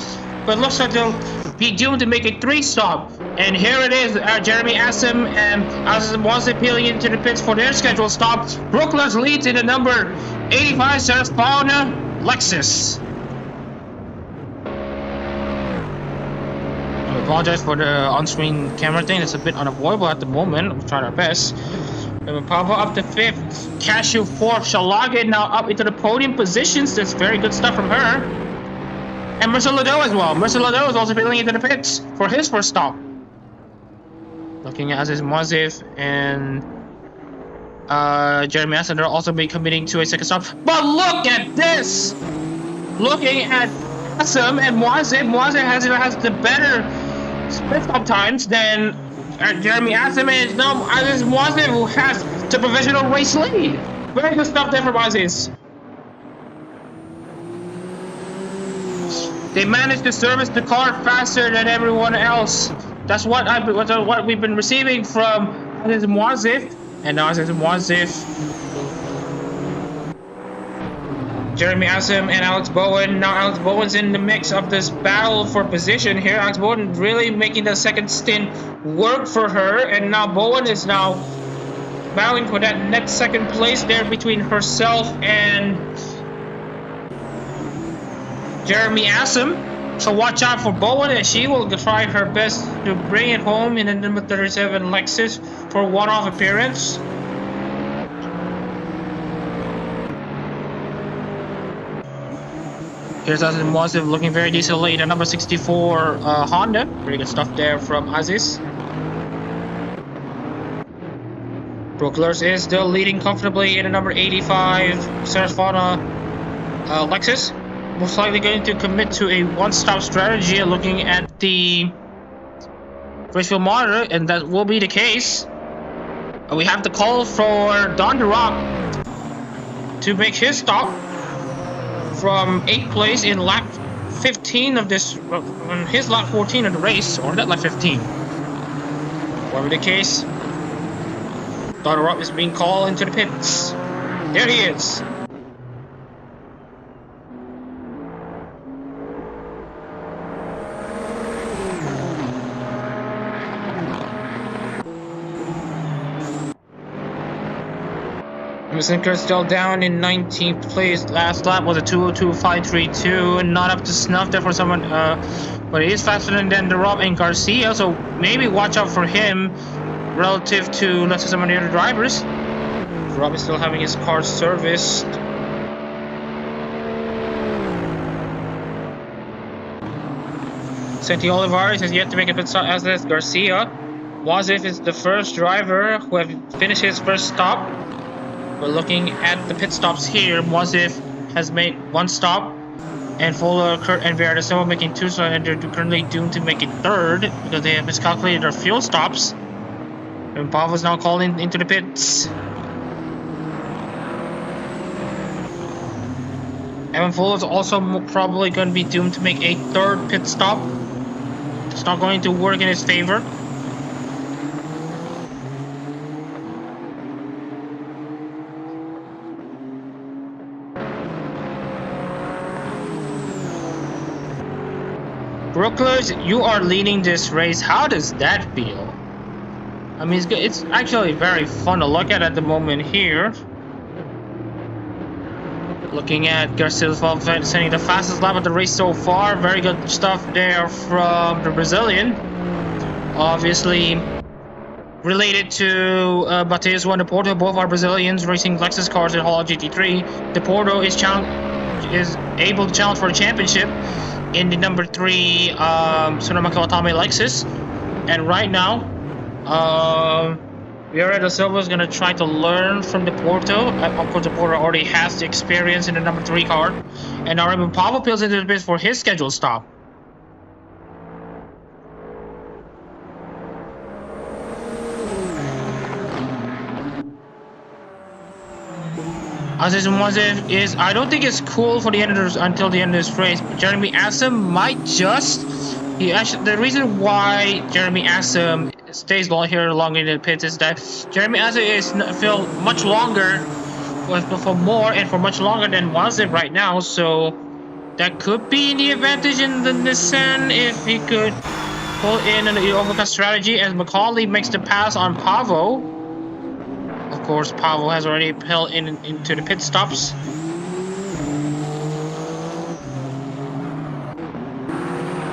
but looks like they'll be doomed to make a 3-stop. And here it is, Jeremy Assam and Aziz Mwanza peeling into the pits for their scheduled stop. Brooklyn's leads in the number 85 Fauna Lexus. I apologize for the on-screen camera thing. It's a bit unavoidable at the moment. We're trying our best. Papa up to 5th, Cashew 4th, Shalage now up into the podium positions. That's very good stuff from her. And Mercer Lado as well. Mercer Lado is also peeling into the pits for his 1st stop. Looking at Aziz Mwanza and Jeremy Assam, they'll also be committing to a 2nd stop. But look at this! Looking at Assam and Mwanza has the better pit stop times than Jeremy Assam, and now Aziz Mwanza, who has the professional race lead. Very good stuff there from Aziz. They managed to service the car faster than everyone else. That's what we've been receiving from Aziz Mwanza. And now Aziz Mwanza, Jeremy Assam and Alex Bowen. Now Alex Bowen's in the mix of this battle for position here. Alex Bowen really making the 2nd stint work for her, and now Bowen is now battling for that next 2nd place there between herself and Jeremy Assam. So watch out for Bowen, and she will try her best to bring it home in the number 37 Lexus for a one-off appearance. Here's Aziz Mwanza looking very decently in the number 64 Honda. Pretty good stuff there from Aziz. Brooklers is still leading comfortably in the number 85 Sarasvana Lexus. most likely going to commit to a one-stop strategy looking at the race field monitor, and that will be the case. We have the call for Don the Rock to make his stop from 8th place in lap 15 of this, on his lap 14 of the race, or that lap 15. Whatever the case, Don the Rock is being called into the pits. There he is. Suzuka still down in 19th place. Last lap was a 2:02.532, and not up to snuff there for someone. But he is faster than the Rob and Garcia, so maybe watch out for him relative to, let's say, some of the other drivers. Rob is still having his car serviced. Santi Olivares has yet to make a pit stop, as does Garcia. Wazif is the first driver who have finished his first stop. We're looking at the pit stops here. Wazif has made one stop, and Fuller, Kurt, and Vera Silva making two, so they're currently doomed to make a third because they have miscalculated their fuel stops. And Pavel's now calling into the pits. Evan Fuller is also probably going to be doomed to make a third pit stop. It's not going to work in his favor. Brooklers, you are leading this race. How does that feel? I mean, it's actually very fun to look at the moment here. Looking at Garcia sending the fastest lap of the race so far. Very good stuff there from the Brazilian. Obviously related to Mateus Juan de Porto. Both are Brazilians racing Lexus cars in Hololive GT3. De Porto is able to challenge for a championship in the number 3 Sonoma Kawatame Lexus. And right now, Vieira da Silva is going to try to learn from De Porto. Of course, De Porto already has the experience in the number 3 car. And now Raymond Pavel peels into the pits for his scheduled stop. Aziz Mwazev is, I don't think it's cool for the end of until the end of this race. But Jeremy Assam might just. The reason why Jeremy Assam stays longer in the pits is that Jeremy Assam is feel much longer, for more and for much longer than Mwazev right now. So that could be the advantage in the Nissan if he could pull in an overcut strategy as Macaulay makes the pass on Pavo. Of course, Pavel has already peeled into the pit stops.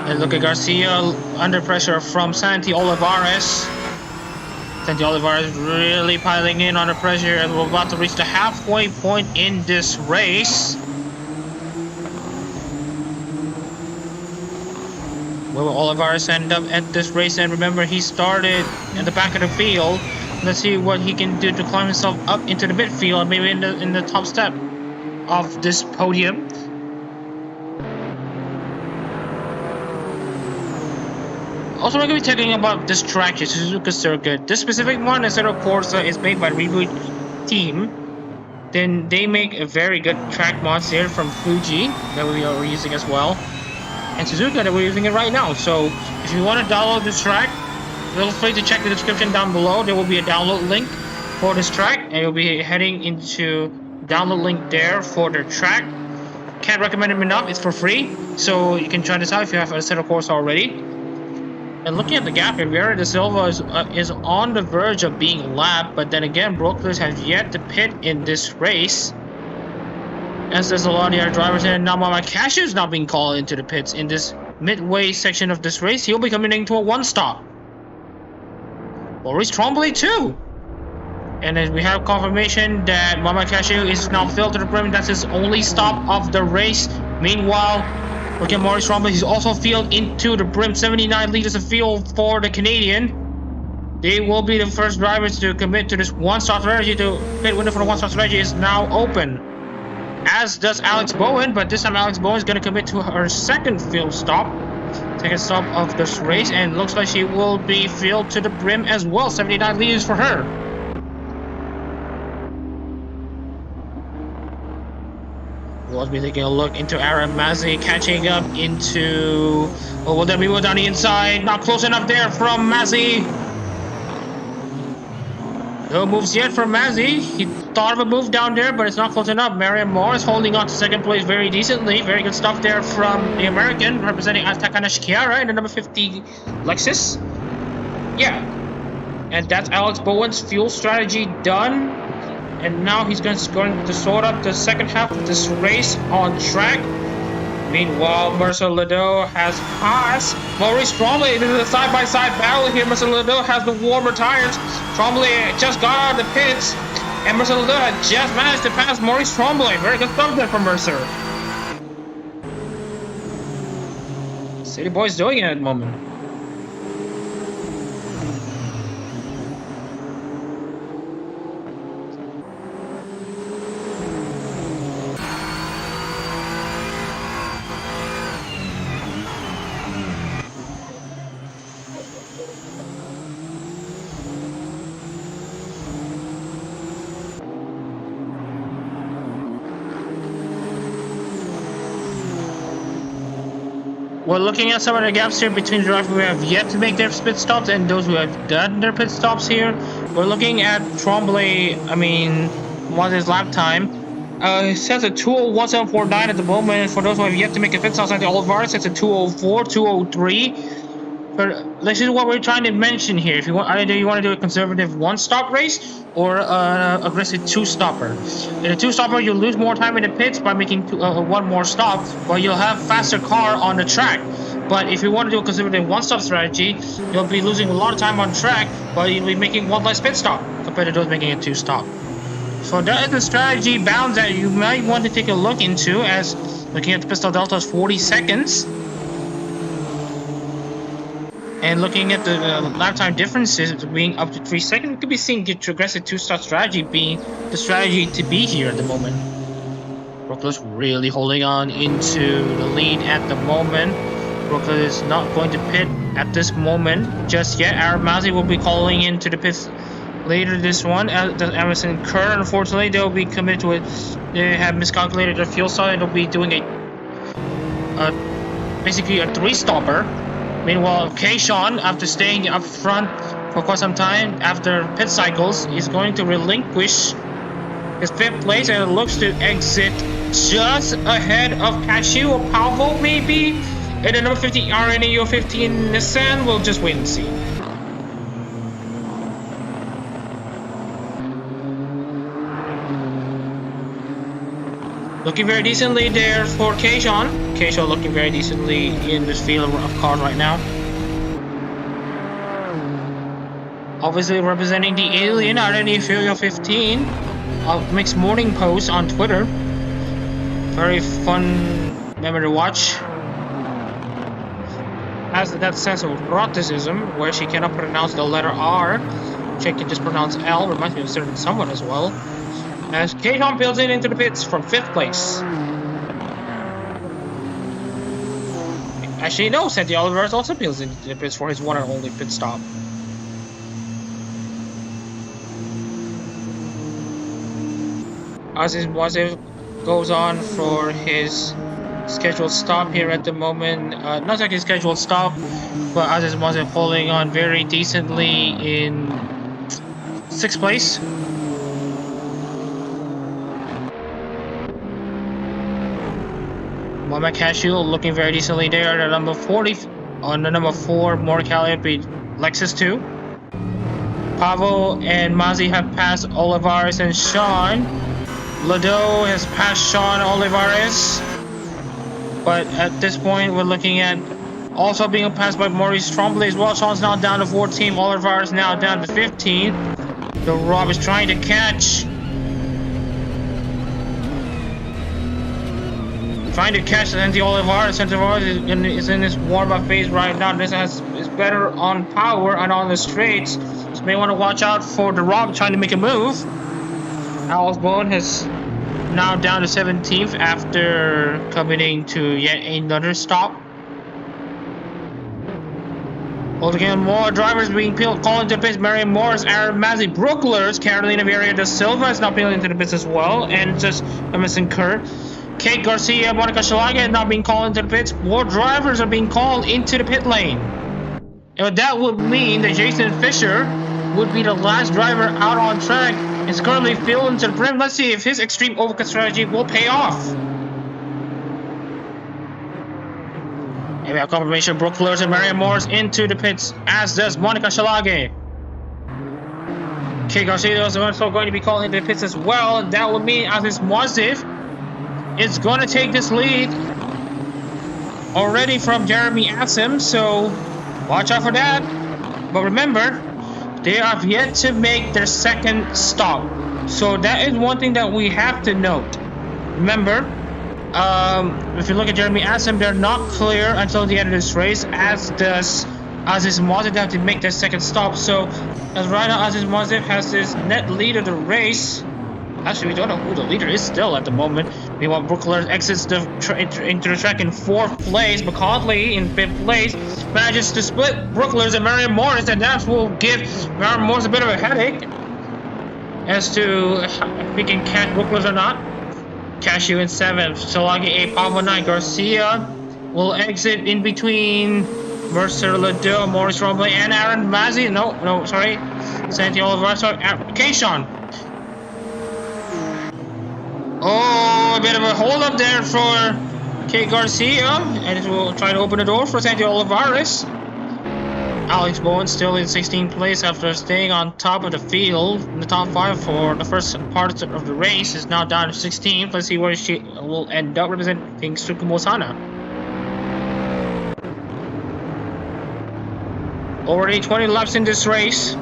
And look at Garcia under pressure from Santi Olivares. Santi Olivares really piling in under pressure as we're about to reach the halfway point in this race. Where will Olivares end up at this race? And remember, he started at the back of the field. Let's see what he can do to climb himself up into the midfield, maybe in the top step of this podium. Also, we're going to be talking about this track, the Suzuka circuit. This specific one, instead of Corsa, is made by Reboot team. Then they make a very good track mods here from Fuji that we are using as well, and Suzuka that we're using it right now. So if you want to download this track, feel free to check the description down below. There will be a download link for this track, and you'll be heading into download link there for the track. Can't recommend it enough. It's for free, so you can try this out if you have a set of course already. And looking at the gap here, Vieira da Silva is on the verge of being lapped, but then again, Brooklers has yet to pit in this race, as there's a lot of the other drivers. And now Mama Cashew is now being called into the pits in this midway section of this race. He'll be coming into a one-stop. Maurice Tremblay too. And then we have confirmation that Mama Cashew is now filled to the brim. That's his only stop of the race. Meanwhile, look at Maurice Tremblay. He's also filled into the brim. 79 liters of fuel for the Canadian. They will be the first drivers to commit to this one-stop strategy. The pit window for the one-stop strategy is now open. as does Alex Bowen, but this time Alex Bowen is going to commit to her second field stop. Second stop of this race, and looks like she will be filled to the brim as well. 79 liters for her. We'll be taking a look into Adak-RMS catching up into... Oh, will there be one down the inside? Not close enough there from Mazzy. No moves yet from Mazzy. He thought of a move down there, but it's not close enough. Mariam Morris holding on to second place very decently. Very good stuff there from the American, representing Takanashi Kiara in the number 50 Lexus. Yeah. And that's Alex Bowen's fuel strategy done. And now he's going to sort up the second half of this race on track. Meanwhile, Marcel Lado has passed Maurice Trombley. This is a side-by-side battle here. Marcel Lado has the warmer tires. Trombley just got out of the pits, and Marcel Lado had just managed to pass Maurice Trombley. Very good stuff there from Mercer. City Boy's doing it at the moment. We're looking at some of the gaps here between drivers who have yet to make their pit stops and those who have done their pit stops here. We're looking at Trombley, what's his lap time. It says a 2:01.749 at the moment. For those who have yet to make a pit stop at the Olivares, it's a 2:04, 2:03. But this is what we're trying to mention here. If you want, either you want to do a conservative one-stop race or an aggressive two-stopper. In a two-stopper, you'll lose more time in the pits by making one more stop, but you'll have faster car on the track. But if you want to do a conservative one-stop strategy, you'll be losing a lot of time on track, but you'll be making one less pit stop compared to those making a two-stop. So that is the strategy bounds that you might want to take a look into, as looking at the pit stop delta is 40 seconds. And looking at the lap time differences being up to 3 seconds, we could be seeing the aggressive two-stop strategy being the strategy to be here at the moment. Brooklyn's really holding on into the lead at the moment. Brooklyn is not going to pit at this moment just yet. Adak-RMS will be calling into the pits later this one. The Emerson Kerr, unfortunately, they'll be committed to it. They have miscalculated their fuel side. They'll be doing basically a three-stopper. Meanwhile, Keishan, after staying up front for quite some time after pit cycles, is going to relinquish his fifth place and looks to exit just ahead of Cashew or Palvo, maybe. And the number 50 RNAO 15 Nissan, we'll just wait and see. Looking very decently there for Keishan. Keishan looking very decently in this field of cars right now. Obviously representing the alien RNAO 15 of Mixed Morning Post on Twitter. Very fun member to watch. Has that sense of eroticism where she cannot pronounce the letter R. She can just pronounce L. Reminds me of a certain someone as well. As Keishan peels in into the pits from 5th place. Actually, no, Santi Olivares also peels into the pits for his one and only pit stop. Aziz Moazev goes on for his scheduled stop here at the moment. Not like his scheduled stop, but Aziz Moazev holding on very decently in 6th place. Mohamed Cashew looking very decently there at the number 40. On the number 4, Morikawa would be Lexus 2. Pavo and Mazzy have passed Olivares and Sean. Lado has passed Sean Olivares. But at this point, we're looking at also being passed by Maurice Trombley as well. Sean's now down to 14. Olivares now down to 15. The Rob is trying to catch. Trying to catch Santi Olivares. Santi Olivares is in this warm-up phase right now. This is better on power and on the straights. So may want to watch out for the Rob trying to make a move. Alex Bowen has now down to 17th after coming to yet another stop. Again, more drivers being called into the pits. Marion Morris, Aaron Mazzi, Brooklers, Carolina Vieira da Silva is now peeling into the pits as well, and just Emerson Kerr. Kate Garcia, Monica Shalaga is now being called into the pits. More drivers are being called into the pit lane. And that would mean that Jason Fisher would be the last driver out on track. Is currently fielding to the brim. Let's see if his extreme overcut strategy will pay off. And we have confirmation of Brooke Lewis and Marion Morris into the pits, as does Monica Shalage. Kate Garcia is also going to be called into the pits as well. And that would mean Aziz Moazif is going to take this lead already from Jeremy Asim. So watch out for that. But remember, they have yet to make their second stop. So that is one thing that we have to note. Remember, if you look at Jeremy Asim, they're not clear until the end of this race, as does Aziz Moazif. They have to make their second stop. So as right now, Aziz Moazif has this net lead of the race. Actually, we don't know who the leader is still at the moment. Meanwhile, Brookler exits into the track in 4th place. McCauley in 5th place manages to split Brooklers and Marion Morris, and that will give Marion Morris a bit of a headache as to if we can catch Brooklers or not. Cashew in 7th, Salagi 8, Pavo 9. Garcia will exit in between Mercer Ledoux, Maurice Rombley, and Aaron Mazzi. Sorry. Santiago Oliver, sorry. Keishon. Oh, a bit of a hold up there for Kate Garcia, and it will try to open the door for Santiago Olivares. Alex Bowen still in 16th place after staying on top of the field in the top 5 for the first part of the race. Is now down to 16th. Let's see where she will end up representing Tsukumo Sana. Already 20 laps in this race.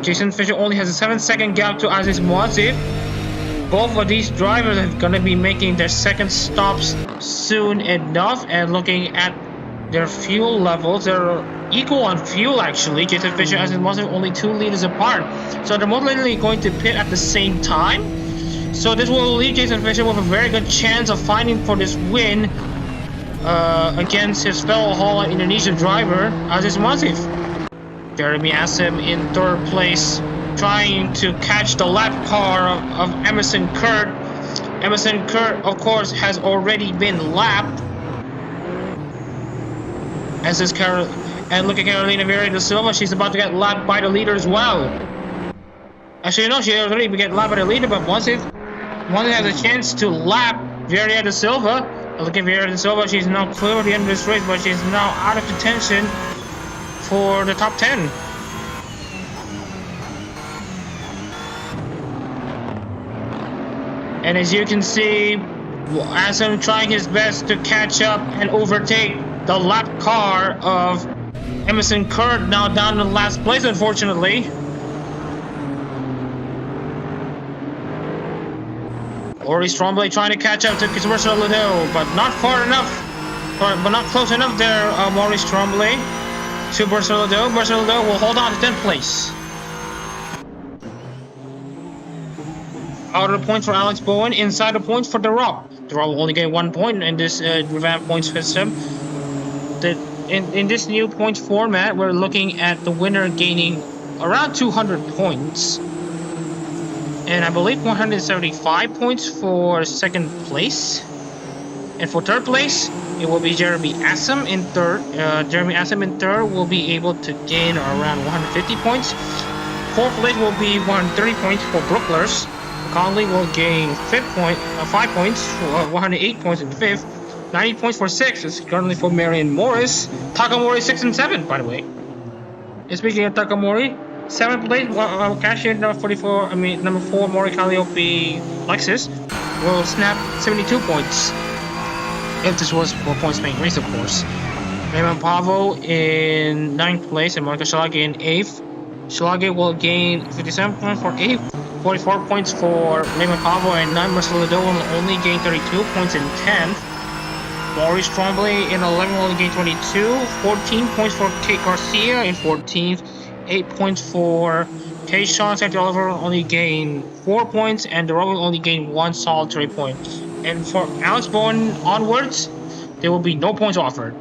Jason Fisher only has a 7-second gap to Aziz Moazif. Both of these drivers are going to be making their second stops soon enough, and looking at their fuel levels, they're equal on fuel actually. Jason Fisher and Aziz Moazif only 2 liters apart, so they're most likely going to pit at the same time. So this will leave Jason Fisher with a very good chance of fighting for this win against his fellow Hololive Indonesia driver Aziz Moazif. Jeremy Asim in 3rd place, trying to catch the lap car of Emerson Kurt. Emerson Kurt, of course, has already been lapped. As is and look at Carolina Vieira da Silva. She's about to get lapped by the leader as well. Actually, no, she already get lapped by the leader, but once it has a chance to lap Vieira da Silva. Look at Vieira da Silva. She's now clear at the end of this race, but she's now out of contention for the top 10. And as you can see, Asim trying his best to catch up and overtake the lap car of Emerson Kurt, now down in last place, unfortunately. Maurice Trombley trying to catch up to Marcel Ledoux, but not far enough, but not close enough there, Maurice Trombley to Marcel Ledoux. Marcel Ledoux will hold on to 10th place. Out of the points for Alex Bowen, inside the points for Derop. Derop will only get 1 point in this revamped points system. In this new points format, we're looking at the winner gaining around 200 points. And I believe 175 points for 2nd place. And for 3rd place, it will be Jeremy Asim in 3rd. Jeremy Asim in 3rd will be able to gain around 150 points. 4th place will be 130 points for Brooklers. Conley will gain 5 points for 108 points in 5th. 90 points for 6th is currently for Marion Morris. Takamori 6 and 7, by the way. And speaking of Takamori, 7th place, cashier number 44. Number 4, Mori Calliope Lexus will snap 72 points. If this was for points making race, of course. Raymond Pavo in 9th place and Monica Shalage in 8th. Shalage will gain 57 points for 8th. 44 points for Raymond Pavo, and 9 Marcel Ledoux will only gain 32 points in 10th. Maurice Trombley in 11th will only gain 22. 14 points for Kate Garcia in 14th. 8 points for Keishan and Oliver only gain 4 points, and the will only gain 1 solitary point. And for Alex Bowen onwards, there will be no points offered.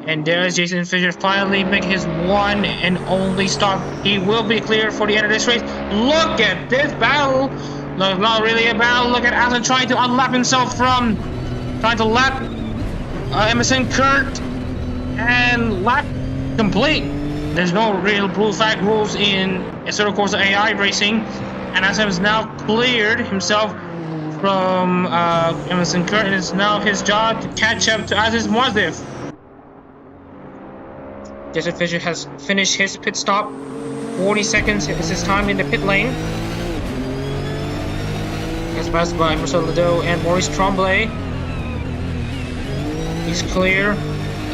And there's Jason Fisher finally make his one and only stop. He will be clear for the end of this race. Look at this battle. No, not really a battle. Look at Alan trying to unlap himself from, trying to lap Emerson Kurt, and lap complete. There's no real blue flag rules in Assetto Corsa AI racing, and Asim has now cleared himself from Emerson Kurt, and it's now his job to catch up to Aziz Muazif. Jason Fisher has finished his pit stop. 40 seconds is his time in the pit lane. Gets passed by Marcel Ledoux and Maurice Tremblay. He's clear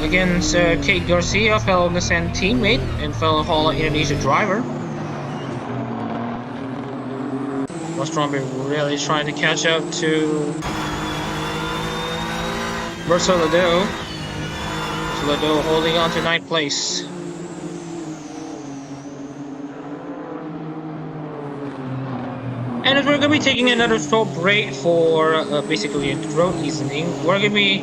against Kate Garcia, fellow Nissan teammate and fellow Hololive Indonesia driver. Ross Tremblay really trying to catch up to Marcel Ledoux. Ledoux holding on to 9th place. And we're going to be taking another short break for basically a throat easing. We're going to be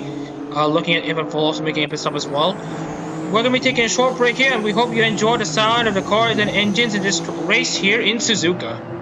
looking at Evan Fall also making a pit stop as well. We're going to be taking a short break here, and we hope you enjoy the sound of the cars and engines in this race here in Suzuka.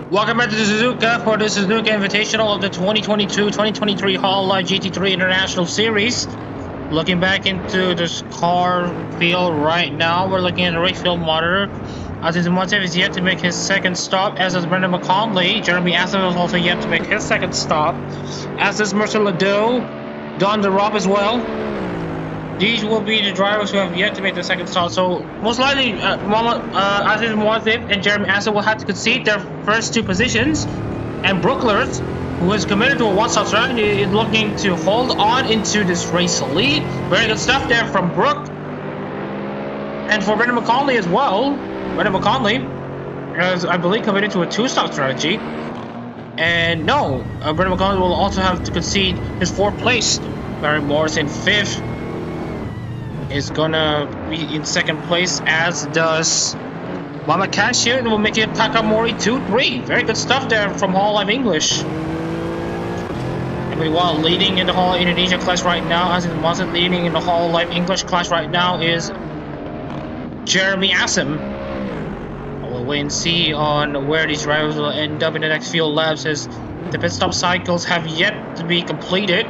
Welcome back to the Suzuka for the Suzuka Invitational of the 2022-2023 Hololive GT3 International Series. Looking back into this car field right now, we're looking at the race field monitor. Aziz Muazif is yet to make his second stop, as is Brendan McConley. Jeremy Aston is also yet to make his second stop, as is Marcel Ledoux, Don DeRob as well. These will be the drivers who have yet to make the second stop. So most likely, Aziz Muazif and Jeremy Aston will have to concede their first two positions, and Brooklers, who is committed to a one-stop strategy, is looking to hold on into this race lead. Very good stuff there from Brooke, and for Brendan McConley as well. Brendan McConley is, I believe, committed to a two-stop strategy. And no, Brendan McConley will also have to concede his fourth place. Barry Morrison fifth. Is gonna be in second place, as does Mama Cash here. It will make it Takamori 2-3. Very good stuff there from Hololive English. And meanwhile, leading in the Hololive Indonesia class right now, as in Mazda leading in the Hololive English class right now is Jeremy Asim. We'll wait and see on where these drivers will end up in the next few laps, as the pit stop cycles have yet to be completed.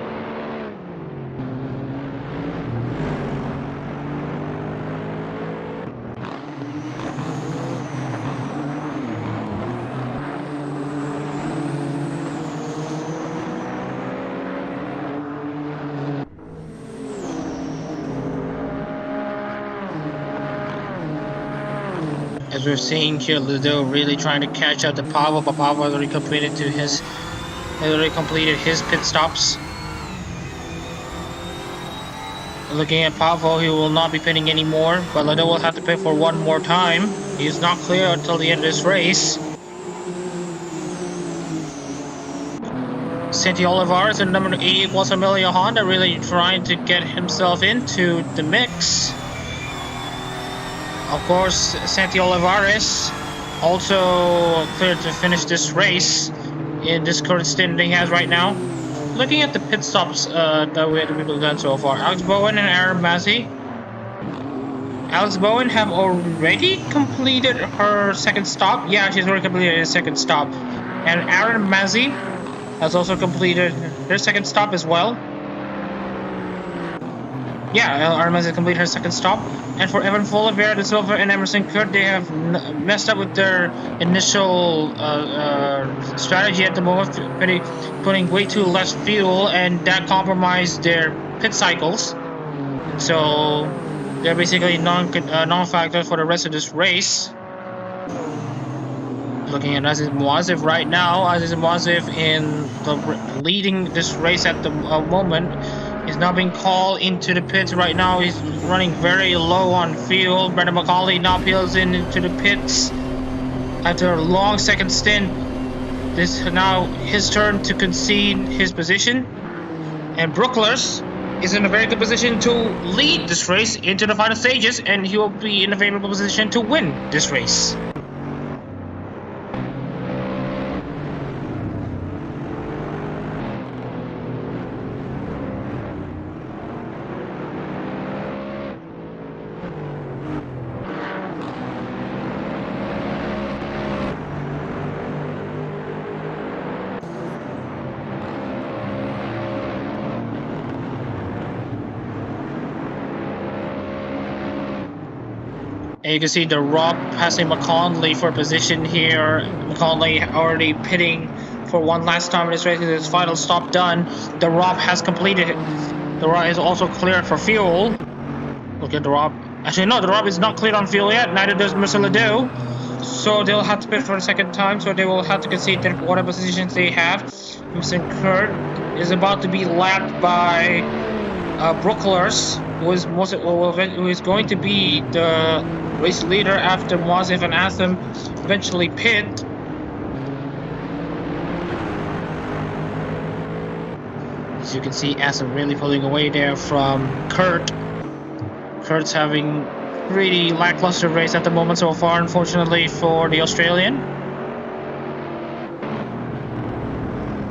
As we're seeing here, Ludo really trying to catch up to Pavel, but Pavel already completed his pit stops. Looking at Pavel, he will not be pitting anymore, but Ludo will have to pit for one more time. He is not clear until the end of this race. Santi Olivares in number 88 plus Amelia Honda really trying to get himself into the mix. Of course, Santi Olivares also cleared to finish this race in this current stint he has right now. Looking at the pit stops that we've done so far, Alex Bowen and Aaron Mazzi. Alex Bowen have already completed her second stop. Yeah, she's already completed her second stop. And Aaron Mazzi has also completed her second stop as well. Yeah, Aaron Mazzi completed her second stop. And for Evan Fuller, Vera De Silva, and Emerson Kurt, they have messed up with their initial strategy at the moment, putting way too less fuel, and that compromised their pit cycles. So they're basically non-factor for the rest of this race. Looking at Aziz Muazif right now, Aziz Muazif leading this race at the moment. He's now being called into the pits right now. He's running very low on fuel. Brendan McCauley now peels into the pits after a long second stint. This is now his turn to concede his position. And Brooklers is in a very good position to lead this race into the final stages, and he will be in a favorable position to win this race. And you can see the Rob passing McConley for position here. McConley already pitting for one last time in this race. His final stop done. The Rob has completed it. The Rob is also cleared for fuel. Look at the Rob. Actually, no, the Rob is not cleared on fuel yet. Neither does Mr. Ledoux. So they'll have to pit for the second time. So they will have to concede whatever positions they have. Mr. Kurt is about to be lapped by Brooklers, who is going to be the race leader after Muazif and Asim eventually pit. As you can see, Asim really pulling away there from Kurt. Kurt's having really lackluster race at the moment so far, unfortunately for the Australian.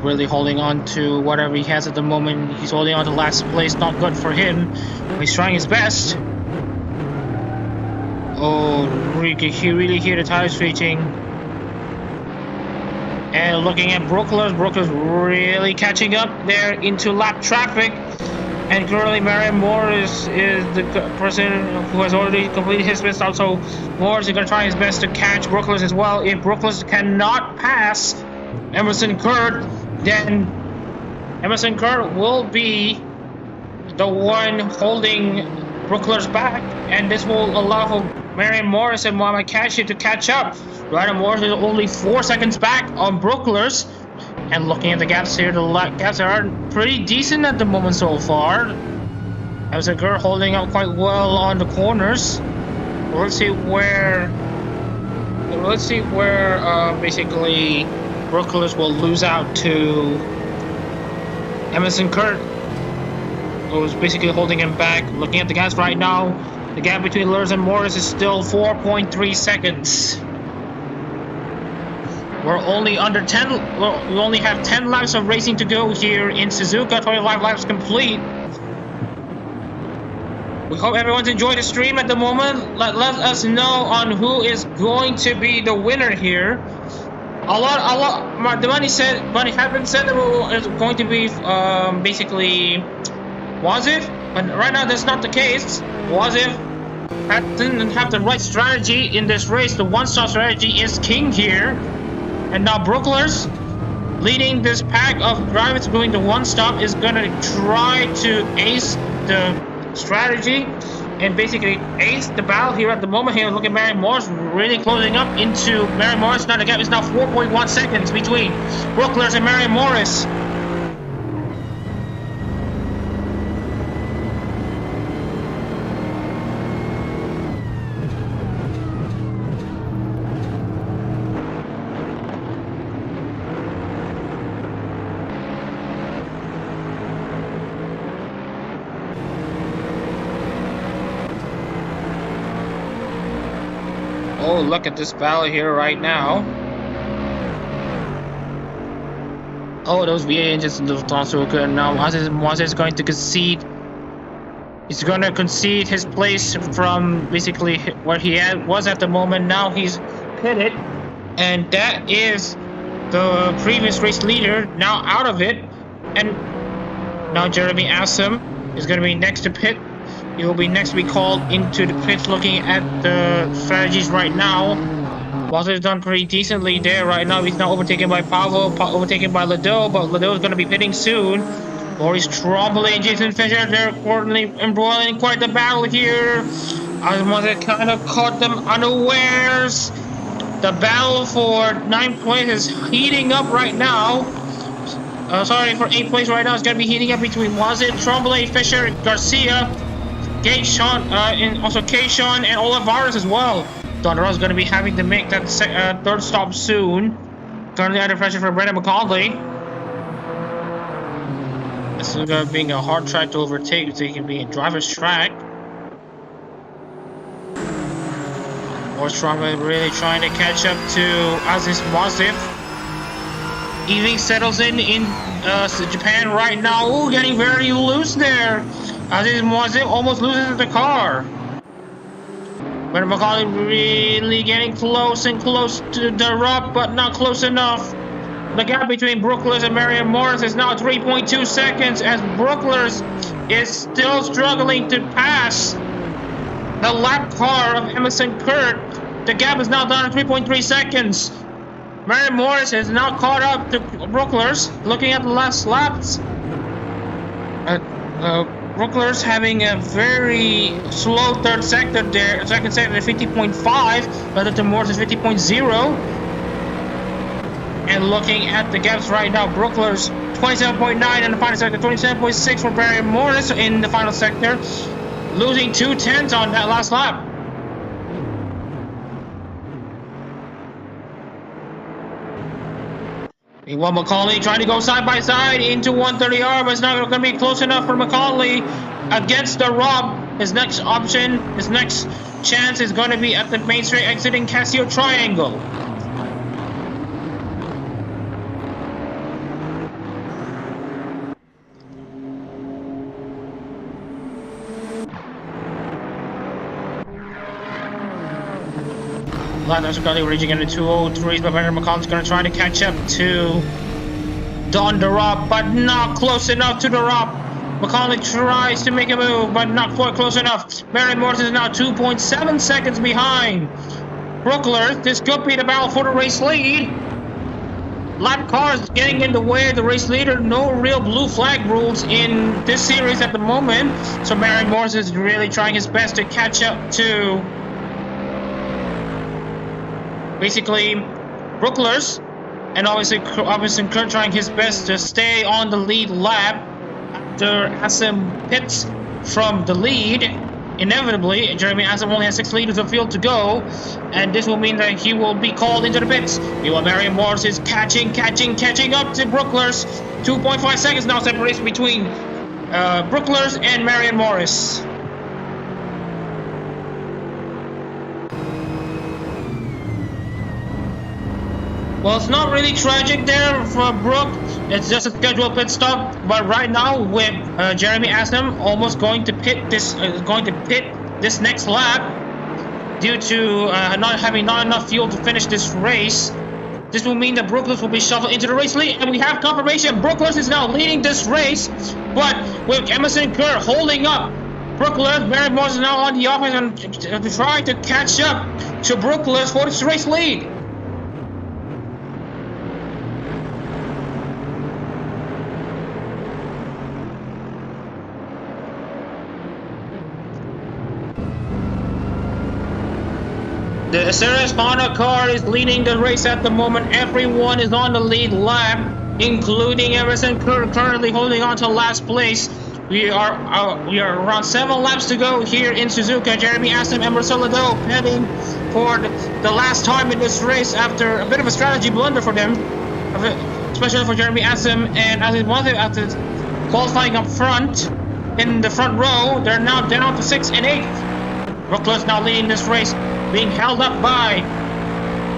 Really holding on to whatever he has at the moment. He's holding on to last place, not good for him. He's trying his best. Oh, he really hear the tires screeching. And looking at Brooklers really catching up there into lap traffic. And currently Marion Morris is the person who has already completed his pit stop. So Morris is going to try his best to catch Brooklers as well. If Brooklers cannot pass Emerson Kurt, then Emerson Kurt will be the one holding Brooklers back, and this will allow for Marion Morris and Muhammad Kashi to catch up. Ryan Morris is only 4 seconds back on Brooklers, and looking at the gaps here, the gaps are pretty decent at the moment so far. Emerson Kurt holding up quite well on the corners. Let's see where basically Brooklers will lose out to Emerson Kurt, who's basically holding him back. Looking at the gas right now, the gap between Lurs and Morris is still 4.3 seconds. We're only under 10. We only have 10 laps of racing to go here in Suzuka. 25 laps complete. We hope everyone's enjoyed the stream at the moment. Let us know on who is going to be the winner here. The money haven't said that it's going to be basically Muazif, but right now that's not the case. Muazif didn't have the right strategy in this race. The one-stop strategy is king here, and now Brooklers, leading this pack of drivers doing the one-stop, is gonna try to ace the strategy. and basically ace the battle here at the moment here. Look at Marion Morris really closing up into Marion Morris. Now the gap is now 4.1 seconds between Brooklers and Marion Morris. Oh, look at this battle here right now. Oh, those V8 engines in the Suzuka. Now Moses is going to concede. He's going to concede his place from basically where he was at the moment. Now he's pitted, and that is the previous race leader now out of it. And now Jeremy Assam is going to be next to pit. He will be next to be called into the pits. Looking at the strategies right now, Walter has done pretty decently there right now. He's now overtaken by Pavel, overtaken by Lado, but Lado is going to be pitting soon. Maurice Trombley and Jason Fisher, they're currently embroiling quite the battle here. Walter kind of caught them unawares. The battle for 9th place is heating up right now. Sorry, for 8th place right now. It's going to be heating up between Wazit, Trombley, Fisher, Garcia, Gage Sean, and also K-Sean and Olivares as well. Donneros is going to be having to make that third stop soon. Currently under pressure for Brendan McCauley. This is going to be a hard track to overtake, so he can be a driver's track. Orstrom is really trying to catch up to Aziz Wasif. Evening settles in Japan right now. Ooh, getting very loose there. Aziz Wasif almost loses the car. But McCauley really getting close and close to the rock, but not close enough. The gap between Brooklers and Marion Morris is now 3.2 seconds as Brooklers is still struggling to pass the lap car of Emerson Kurt. The gap is now down to 3.3 seconds. Marion Morris is now caught up to Brooklers. Looking at the last laps, Brooklers having a very slow third sector there. Second sector at 50.5, but the Morris is 50.0. And looking at the gaps right now, Brooklers 27.9 in the final sector, 27.6 for Marion Morris in the final sector, losing 2/10 on that last lap. Meanwhile, McCauley trying to go side by side into 130R, but it's not going to be close enough for McCauley against the Rob. His next option, his next chance is going to be at the main straight exiting Casio Triangle. Ladders are currently reaching into 203s, but Brendan McCauley's going to try to catch up to Don DeRob, but not close enough to DeRob. McCauley tries to make a move, but not quite close enough. Marion Morris is now 2.7 seconds behind Brookler. This could be the battle for the race lead. Lap cars getting in the way of the race leader. No real blue flag rules in this series at the moment, so Marion Morris is really trying his best to catch up to basically Brooklers, and obviously Kurt trying his best to stay on the lead lap after Assam pits from the lead. Inevitably, Jeremy Assam only has 6 liters of fuel to go, and this will mean that he will be called into the pits. Meanwhile, Marion Morris is catching up to Brooklers. 2.5 seconds now separates between Brooklers and Marion Morris. Well, it's not really tragic there for Brooke. It's just a scheduled pit stop. But right now, with Jeremy Assam almost going to pit this next lap due to not having enough fuel to finish this race, this will mean that Brooklers will be shuffled into the race lead, and we have confirmation. Brooklers is now leading this race, but with Emerson Kerr holding up Brooklers, Marion Morris is now on the offense and trying to catch up to Brooklers for this race lead. The Series Honda car is leading the race at the moment. Everyone is on the lead lap, including Emerson currently holding on to last place. We are around 7 laps to go here in Suzuka. Jeremy Aston and Marcelo heading for the last time in this race after a bit of a strategy blunder for them, especially for Jeremy Aston. And as it was after qualifying up front in the front row, they're now down to 6th and 8th. Brooklyn's now leading this race, being held up by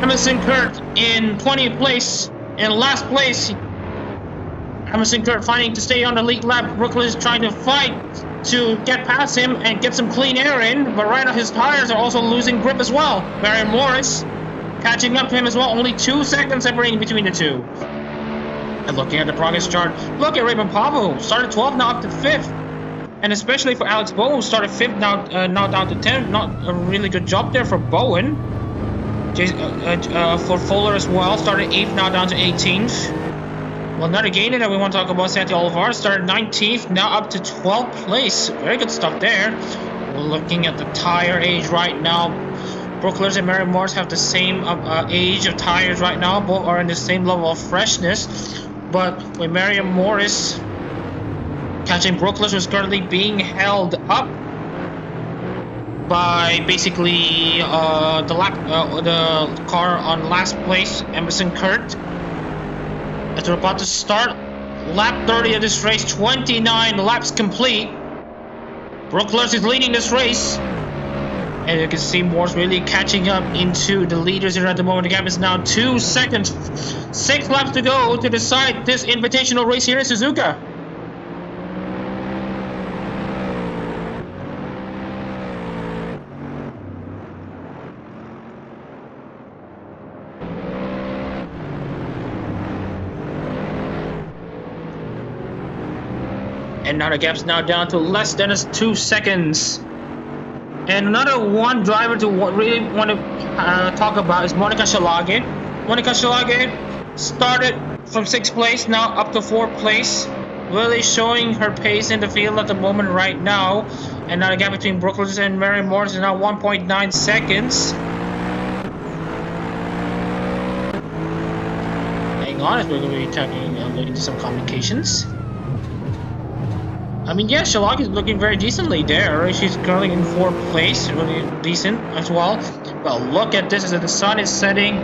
Emerson Kurt in 20th place. In last place, Emerson Kurt fighting to stay on the lead lap. Brooklyn is trying to fight to get past him and get some clean air in, but right now his tires are also losing grip as well. Marion Morris catching up to him as well, only 2 seconds separating between the two. And looking at the progress chart, look at Raymond Pavo, started 12th, now up to 5th. And especially for Alex Bowen, who started 5th, now down to 10th. Not a really good job there for Bowen. For Fuller as well, started 8th, now down to 18th. Well, another gainer that we want to talk about, Santi Olivar, started 19th, now up to 12th place. Very good stuff there. We're looking at the tire age right now. Brooklers and Marion Morris have the same age of tires right now. Both are in the same level of freshness. But with Marion Morris catching Brooklers, who's currently being held up by basically the car on last place, Emerson Kurt. As we're about to start lap 30 of this race, 29 laps complete. Brooklers is leading this race. And you can see Morris really catching up into the leaders here at the moment. The gap is now 2 seconds. 6 laps to go to decide this invitational race here in Suzuka. And now the gap's now down to less than 2 seconds. And another one driver to really want to talk about is Monica Schalage. Monica Schalage started from 6th place, now up to 4th place. Really showing her pace in the field at the moment right now. And now the gap between Brooklyn and Marion Morris is now 1.9 seconds. Hang on, as we're going to be talking into some communications. I mean, yeah, Schalage is looking very decently there. She's currently in 4th place, really decent as well. But look at this, as the sun is setting.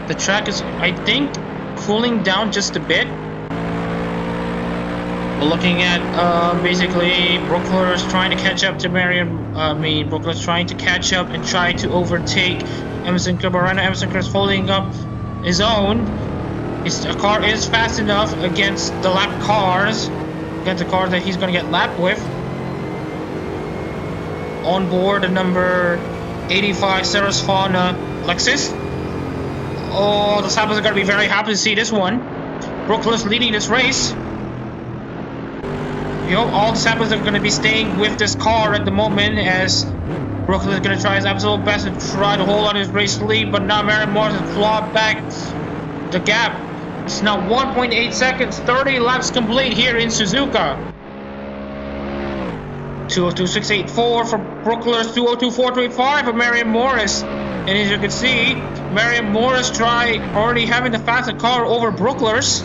The track is, I think, cooling down just a bit. We're looking at basically Brooklers trying to catch up to Brooklers trying to catch up and try to overtake Emerson Kurt. Right now, Emerson Kurt is holding up his own. His car is fast enough against the lap cars. Against the car that he's going to get lapped with. On board the number 85 Sarasvana Lexus. Oh, the Sappers are going to be very happy to see this one. Brooklyn's leading this race. All the Sappers are going to be staying with this car at the moment, as Brooklyn is going to try his absolute best to try to hold on his race lead, but now Marion Morris has clawed back the gap. It's now 1.8 seconds, 30 laps complete here in Suzuka. 202.684 for Brooklers, 202.435 for Marion Morris. And as you can see, Marion Morris already having the fastest car over Brooklers.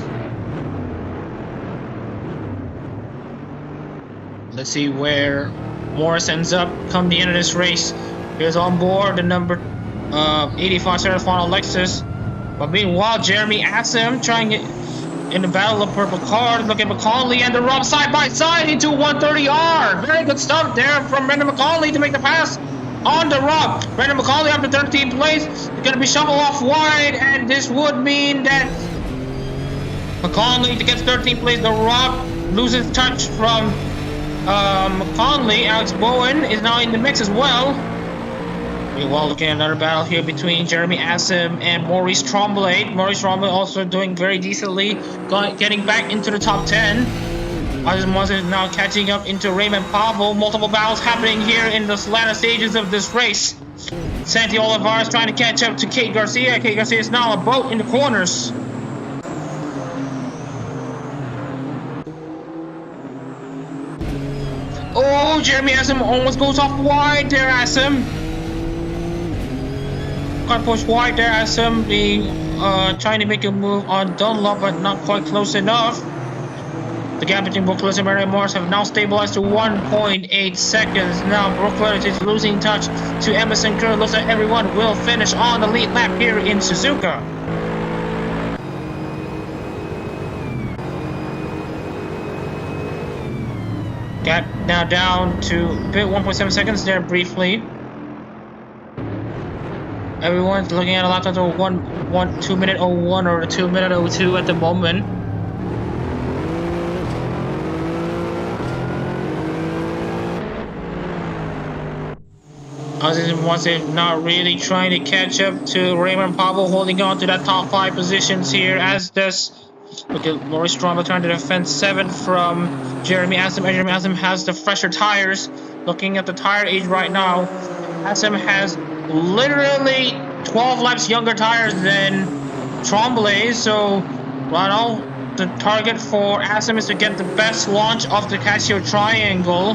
Let's see where Morris ends up come the end of this race. Here's on board the number 85 Sarasvana Lexus. But meanwhile, Jeremy Assam trying it in the battle of purple cars. Look at McCauley and the Rob side by side into 130R. Very good stuff there from Brendan McCauley to make the pass on the Rob. Brendan McCauley up to 13th place. He's going to be shoveled off wide, and this would mean that McCauley gets 13th place. The Rob loses touch from McCauley. Alex Bowen is now in the mix as well. Meanwhile, looking at another battle here between Jeremy Assam and Maurice Tremblay. Maurice Tremblay also doing very decently, getting back into the top 10. Others is now catching up into Raymond Pavo. Multiple battles happening here in the latter stages of this race. Santi Olivar is trying to catch up to Kate Garcia. Kate Garcia is now a boat in the corners. Oh, Jeremy Assam almost goes off wide there, Assam. got pushed wide there as some being trying to make a move on Dunlop, but not quite close enough. The gap between Brooklyn and Mary Morris have now stabilized to 1.8 seconds. Now Brooklyn is losing touch to Emerson Kerr. Looks like everyone will finish on the lead lap here in Suzuka. Gap now down to 1.7 seconds there briefly. Everyone's looking at a lap time of 2 minute 01 or 2 minute 02 at the moment. Once not really trying to catch up to Raymond Pavel, holding on to that top 5 positions here, as does look at Maurice Stromberg trying to defend 7th from Jeremy Assam. And Jeremy Assam has the fresher tires. Looking at the tire age right now, Assam has literally 12 laps younger tires than Tremblay. So right now the target for Assam is to get the best launch of the Casio Triangle.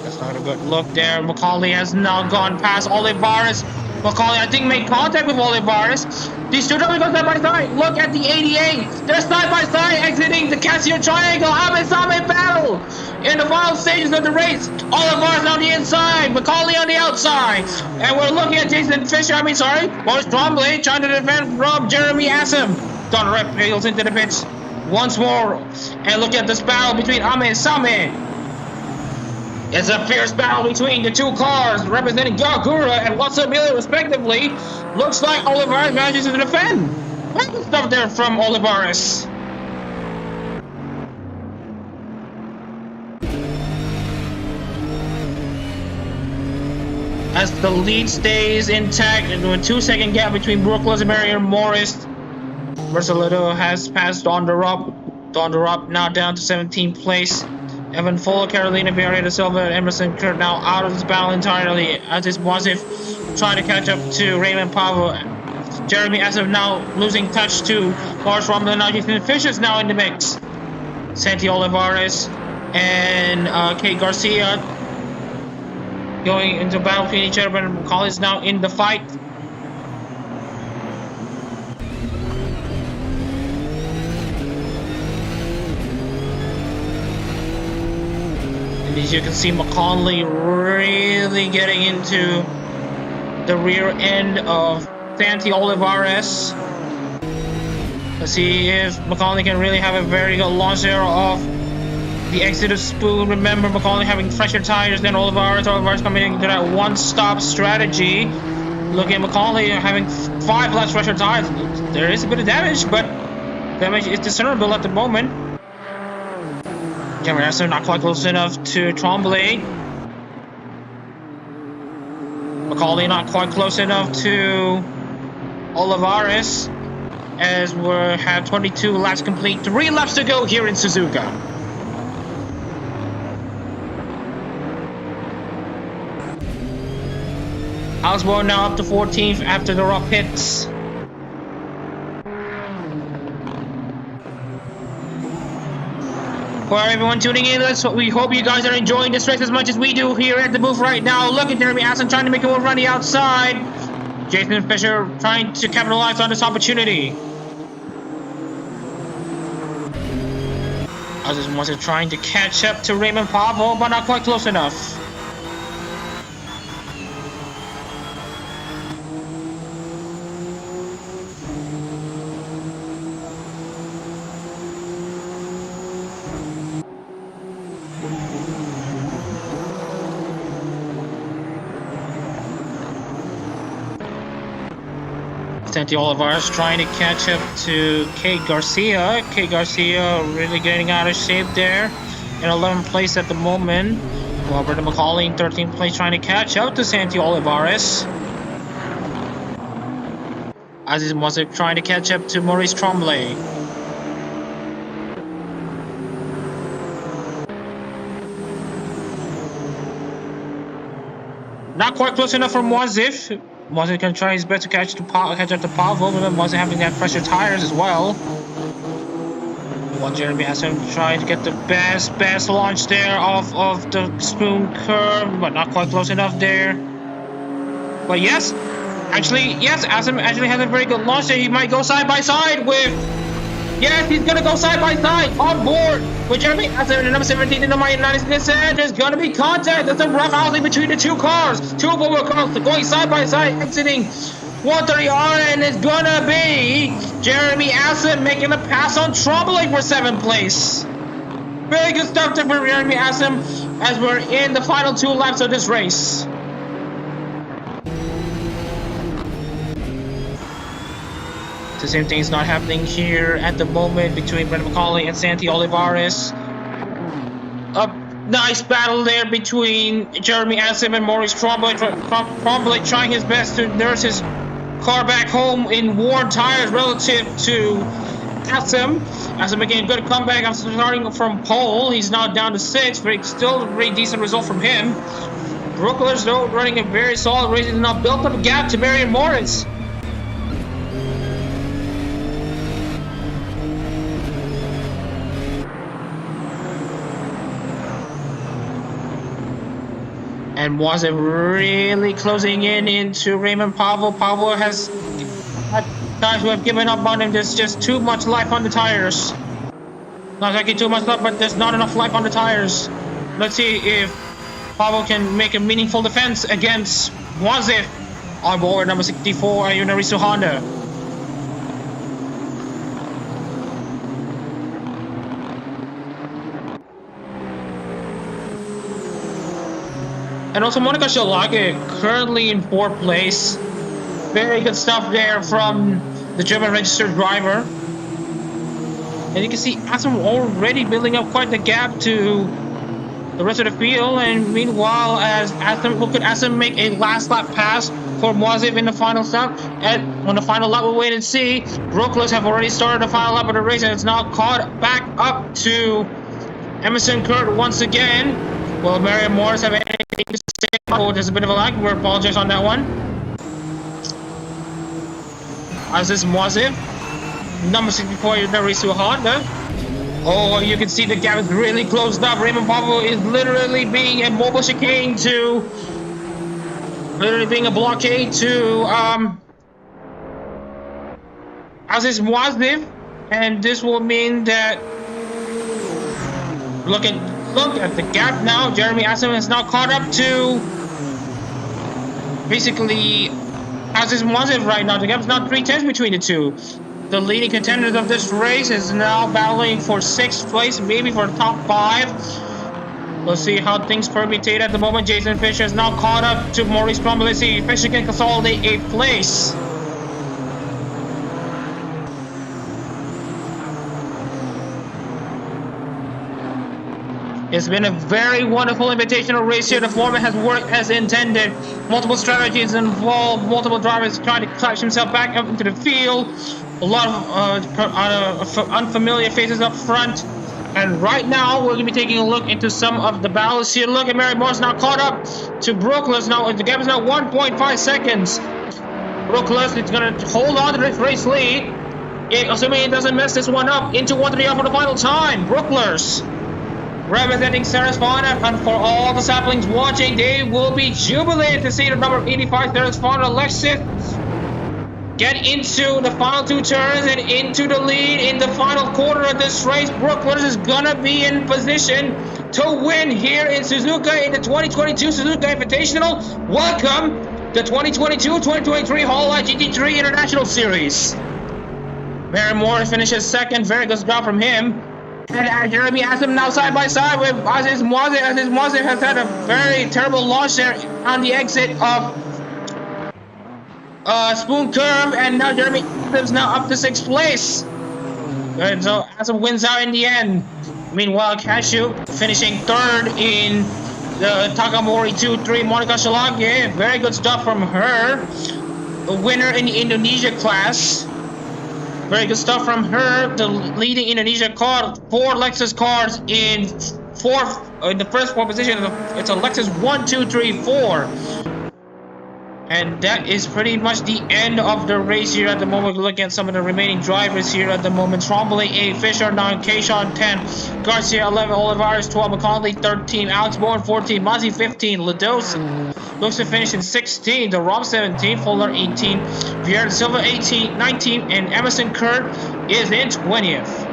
That's not a good look there. Macaulay has now gone past Olivares. Macaulay, I think, made contact with Olivares. These two drivers go side by side. Look at the 88. They're side by side exiting the Casio Triangle. Ame-Same battle in the final stages of the race. Olivares on the inside, Macaulay on the outside. And we're looking at Jason Fisher, Maurice Tremblay trying to defend from Jeremy Assam. Don Rep heels into the pits once more. And look at this battle between Ame-Same. It's a fierce battle between the two cars representing Gagura and Watson Miller respectively. Looks like Olivares manages to defend. What good stuff there from Olivares. As the lead stays intact, and with a 2-second gap between Brooke Rosemary and Morris, Mercedes has passed Don Durup now down to 17th place. Evan Fuller, Carolina Barriera Silva, and Emerson Kurt now out of this battle entirely, as is Wasif trying to catch up to Raymond Pavel. Jeremy Assam now losing touch to Lars Rumble. Now Ethan Fisher's now in the mix. Santi Olivares and Kate Garcia going into battle between each other, but McCall is now in the fight. As you can see, McConley really getting into the rear end of Santi Olivares. Let's see if McConley can really have a very good launch there off the exit of Spoon. Remember, McConley having fresher tires than Olivares. Olivares coming into that one-stop strategy. Look at McConley having 5 less fresher tires. There is a bit of damage, but damage is discernible at the moment. Cameron Aston not quite close enough to Tremblay. Macaulay not quite close enough to Olivares, as we have 22 laps complete. 3 laps to go here in Suzuka. Osborne now up to 14th after the rough hits. For everyone tuning in, we hope you guys are enjoying this race as much as we do here at the booth right now. Look at Jeremy Aston trying to make a move around the outside. Jason Fisher trying to capitalize on this opportunity. Others was trying to catch up to Raymond Pavel, but not quite close enough. Santi Olivares trying to catch up to Kate Garcia. Kate Garcia really getting out of shape there. In 11th place at the moment. Robert McCauley in 13th place trying to catch up to Santi Olivares. Aziz Mosik trying to catch up to Maurice Tremblay. Not quite close enough for Moazif. Moazif can try his best to catch up to Pavel, but Moazif having that fresher tires as well. While Jeremy has him trying to get the best launch there off of the spoon curve, but not quite close enough there. But yes, Actually, yes, Asim actually has a very good launch there. He might go side by side with... Yes, he's gonna go side by side on board with Jeremy Asim and number 17 in the number 96. There's gonna be contact. There's a rough housing between the two cars. Two four-wheel cars going side by side, exiting 130R, and it's gonna be Jeremy Asim making a pass on Trombley for 7th place. Very good stuff there for Jeremy Asim as we're in the final 2 laps of this race. The same thing is not happening here at the moment between Brendan McCauley and Santi Olivares. A nice battle there between Jeremy Asim and Maurice Trombley. Trombley trying his best to nurse his car back home in worn tires relative to Asim. Asim making a good comeback after starting from pole. He's now down to 6th, but still a very decent result from him. Brooklers, though, running a very solid race, and now built up a gap to Marion Morris. And was it really closing in into Raymond Pavel? Pavel has had guys who have given up on him. There's just too much life on the tires. Not exactly too much life, but there's not enough life on the tires. Let's see if Pavel can make a meaningful defense against Wazif on board number 64 at Unarisu Honda. And also Monica Schalake currently in 4th place. Very good stuff there from the German registered driver. And you can see Asim already building up quite the gap to the rest of the field. And meanwhile, as Asim make a last lap pass for Moaziv in the final stop? And on the final lap, we'll wait and see. Brooklers have already started the final lap of the race, and it's now caught back up to Emerson Kurt once again. Will Marion Morris have anything to say? Oh, there's a bit of a lag. We apologize on that one. As this Moaziv, number 64, Narisu Honda. Oh, you can see the gap is really closed up. Raymond Pavel is literally being a mobile chicane to... literally being a blockade to... Aziz Moaziv. And this will mean that... Look at the gap now. Jeremy Asim is now caught up to basically Aziz Moaziv right now. The gap is now 3/10 between the two. The leading contenders of this race is now battling for 6th place, maybe for the top 5. We'll see how things permutate at the moment. Jason Fisher is now caught up to Maurice Trombley. Let's see if Fisher can consolidate 8th place. It's been a very wonderful invitational race here. The format has worked as intended. Multiple strategies involved, multiple drivers trying to clutch himself back up into the field. A lot of unfamiliar faces up front. And right now, we're going to be taking a look into some of the battles here. Look at Mary Morris now caught up to Brooklyn. Now the gap is now 1.5 seconds. Brooklyn is going to hold on to this race lead, assuming he doesn't mess this one up, into 1-3 for the final time. Brooklers representing Sarasvana, and for all the saplings watching, they will be jubilated to see the number 85 Sarasvana Lexus get into the final 2 turns and into the lead in the final quarter of this race. Brooklyn is gonna be in position to win here in Suzuka in the 2022 Suzuka Invitational. Welcome the 2022-2023 Hololive GT3 International Series. Mary Morris finishes 2nd. Very good job from him. And Jeremy Asim now side by side with Aziz Moaziv. Aziz Moaziv has had a very terrible launch there on the exit of Spoon Curve, and now Jeremy Asim's now up to 6th place. And so Asim wins out in the end. Meanwhile, Cashew finishing 3rd in the Takamori 2-3 Monica Schalake. Very good stuff from her. The winner in the Indonesia class. Very good stuff from her. The leading Indonesia car, 4 Lexus cars in the first 4 position. It's a Lexus 1, 2, 3, 4. And that is pretty much the end of the race here at the moment. We're looking at some of the remaining drivers here at the moment. Trombley 8, Fisher 9, Keishon 10, Garcia 11, Olivares 12, McConley 13, Alex Bourne 14, Mozzie 15, Lados looks to finish in 16, the Rob 17, Fuller 18, Vieira Silva 18, 19, and Emerson Kurt is in 20th.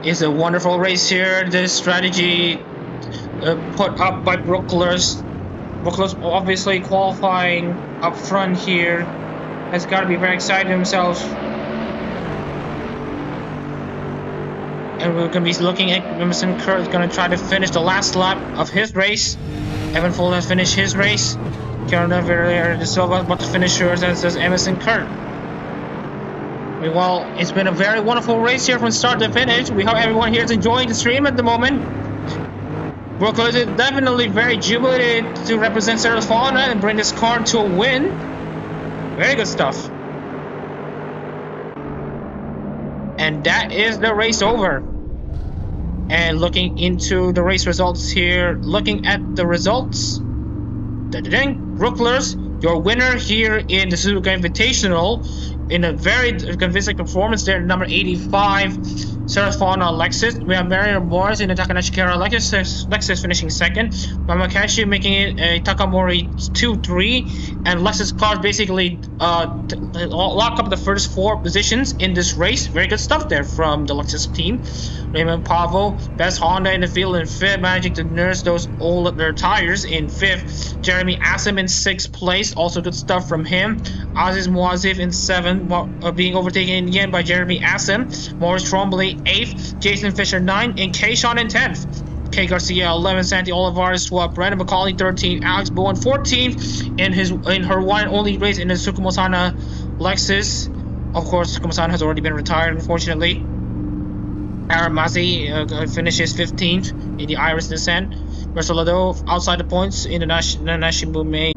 It's a wonderful race here. This strategy put up by Brooklers. Brooklers obviously qualifying up front here. Has got to be very excited himself. And we're going to be looking at Emerson Kurt is going to try to finish the last lap of his race. Evan Fuller has finished his race. Carolina Vieira de Silva about to finish hers, as does Emerson Kurt. Well, it's been a very wonderful race here from start to finish. We hope everyone here is enjoying the stream at the moment. Brooklyn is definitely very jubilated to represent Sarah's Fauna and bring this car to a win. Very good stuff. And that is the race over. And looking into the race results here, looking at the results. Brooklers, your winner here in the Suzuka Invitational, in a very convincing performance there, number 85, Sarah Fauna Lexus. We have Marion Morris in the Takanashi Kara Lexus finishing second. Mamakashi making it a Takamori 2-3. And Lexus cars basically lock up the first 4 positions in this race. Very good stuff there from the Lexus team. Raymond Pavo, best Honda in the field in 5th, managing to nurse those older tires in 5th. Jeremy Assam in 6th place, also good stuff from him. Aziz Moazif in 7th, being overtaken again by Jeremy Assam. Morris Trombley 8th, Jason Fisher 9th, and Keishon in 10th. Kay Garcia 11th, Santi Olivares 12th, Brandon McCauley 13th, Alex Bowen 14th in her one and only race in the Tsukumo-sana Lexus. Of course, Tsukumo-san has already been retired, unfortunately. Aaron Mazzi finishes 15th in the Iris Descent. Marcelado outside the points in the Nashimu May.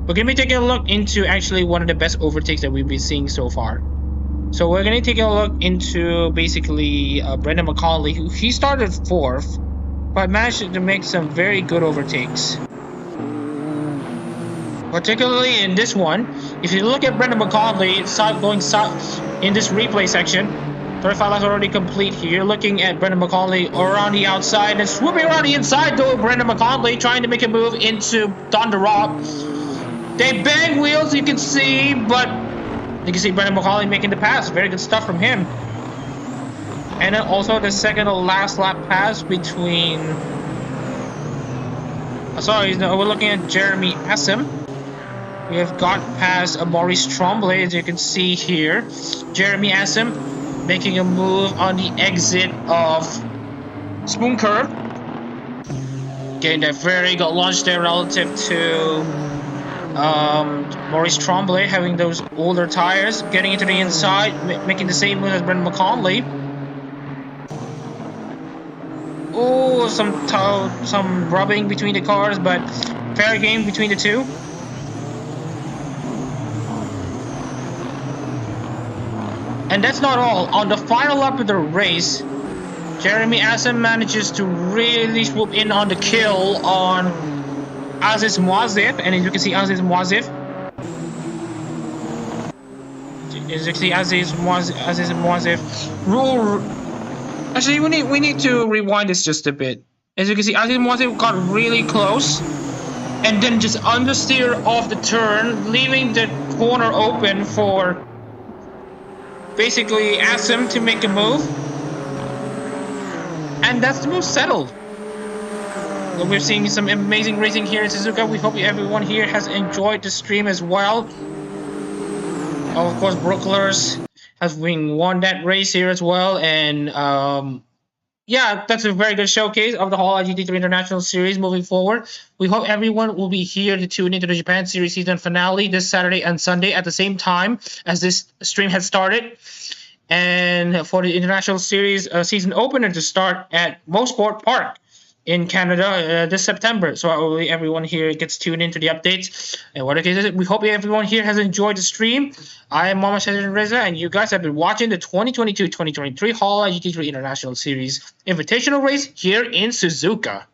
We're going to be taking a look into actually one of the best overtakes that we've been seeing so far. So we're going to take a look into basically Brendan McCauley, who he started 4th, but managed to make some very good overtakes. Particularly in this one, if you look at Brendan McCauley going south in this replay section, 35 laps already complete here. Looking at Brendan McCauley around the outside and swooping around the inside though. Brendan McCauley trying to make a move into Thunder Rock. They bang wheels, you can see, but you can see Brendan McCauley making the pass. Very good stuff from him. And then also the second to last lap pass between. We're looking at Jeremy Assam. We have got past Maurice Trombley, as you can see here. Jeremy Assam making a move on the exit of Spoon Curve. Getting that very good launch there relative to Maurice Trombley, having those older tires. Getting into the inside, making the same move as Brendan McCauley. Oh, some rubbing between the cars, but fair game between the two. And that's not all. On the final lap of the race, Jeremy Assam manages to really swoop in on the kill on Aziz Moazif. And as you can see, Aziz Moazif. As you can see, Aziz Moazif. Actually, we need to rewind this just a bit. As you can see, Aziz Moazif got really close. And then just understeer off the turn, leaving the corner open for basically Assam to make a move, and that's the move settled. We're seeing some amazing racing here in Suzuka. We hope everyone here has enjoyed the stream as well. Of course, Brooklers has won that race here as well, and yeah, that's a very good showcase of the Hololive GT3 International Series moving forward. We hope everyone will be here to tune into the Japan Series season finale this Saturday and Sunday at the same time as this stream has started. And for the International Series season opener to start at Mosport Park in Canada this September. So hopefully everyone here gets tuned into the updates. And what it is, we hope everyone here has enjoyed the stream. I am Mama Shazin Reza, and you guys have been watching the 2022-2023 Hololive GT3 International Series Invitational race here in Suzuka.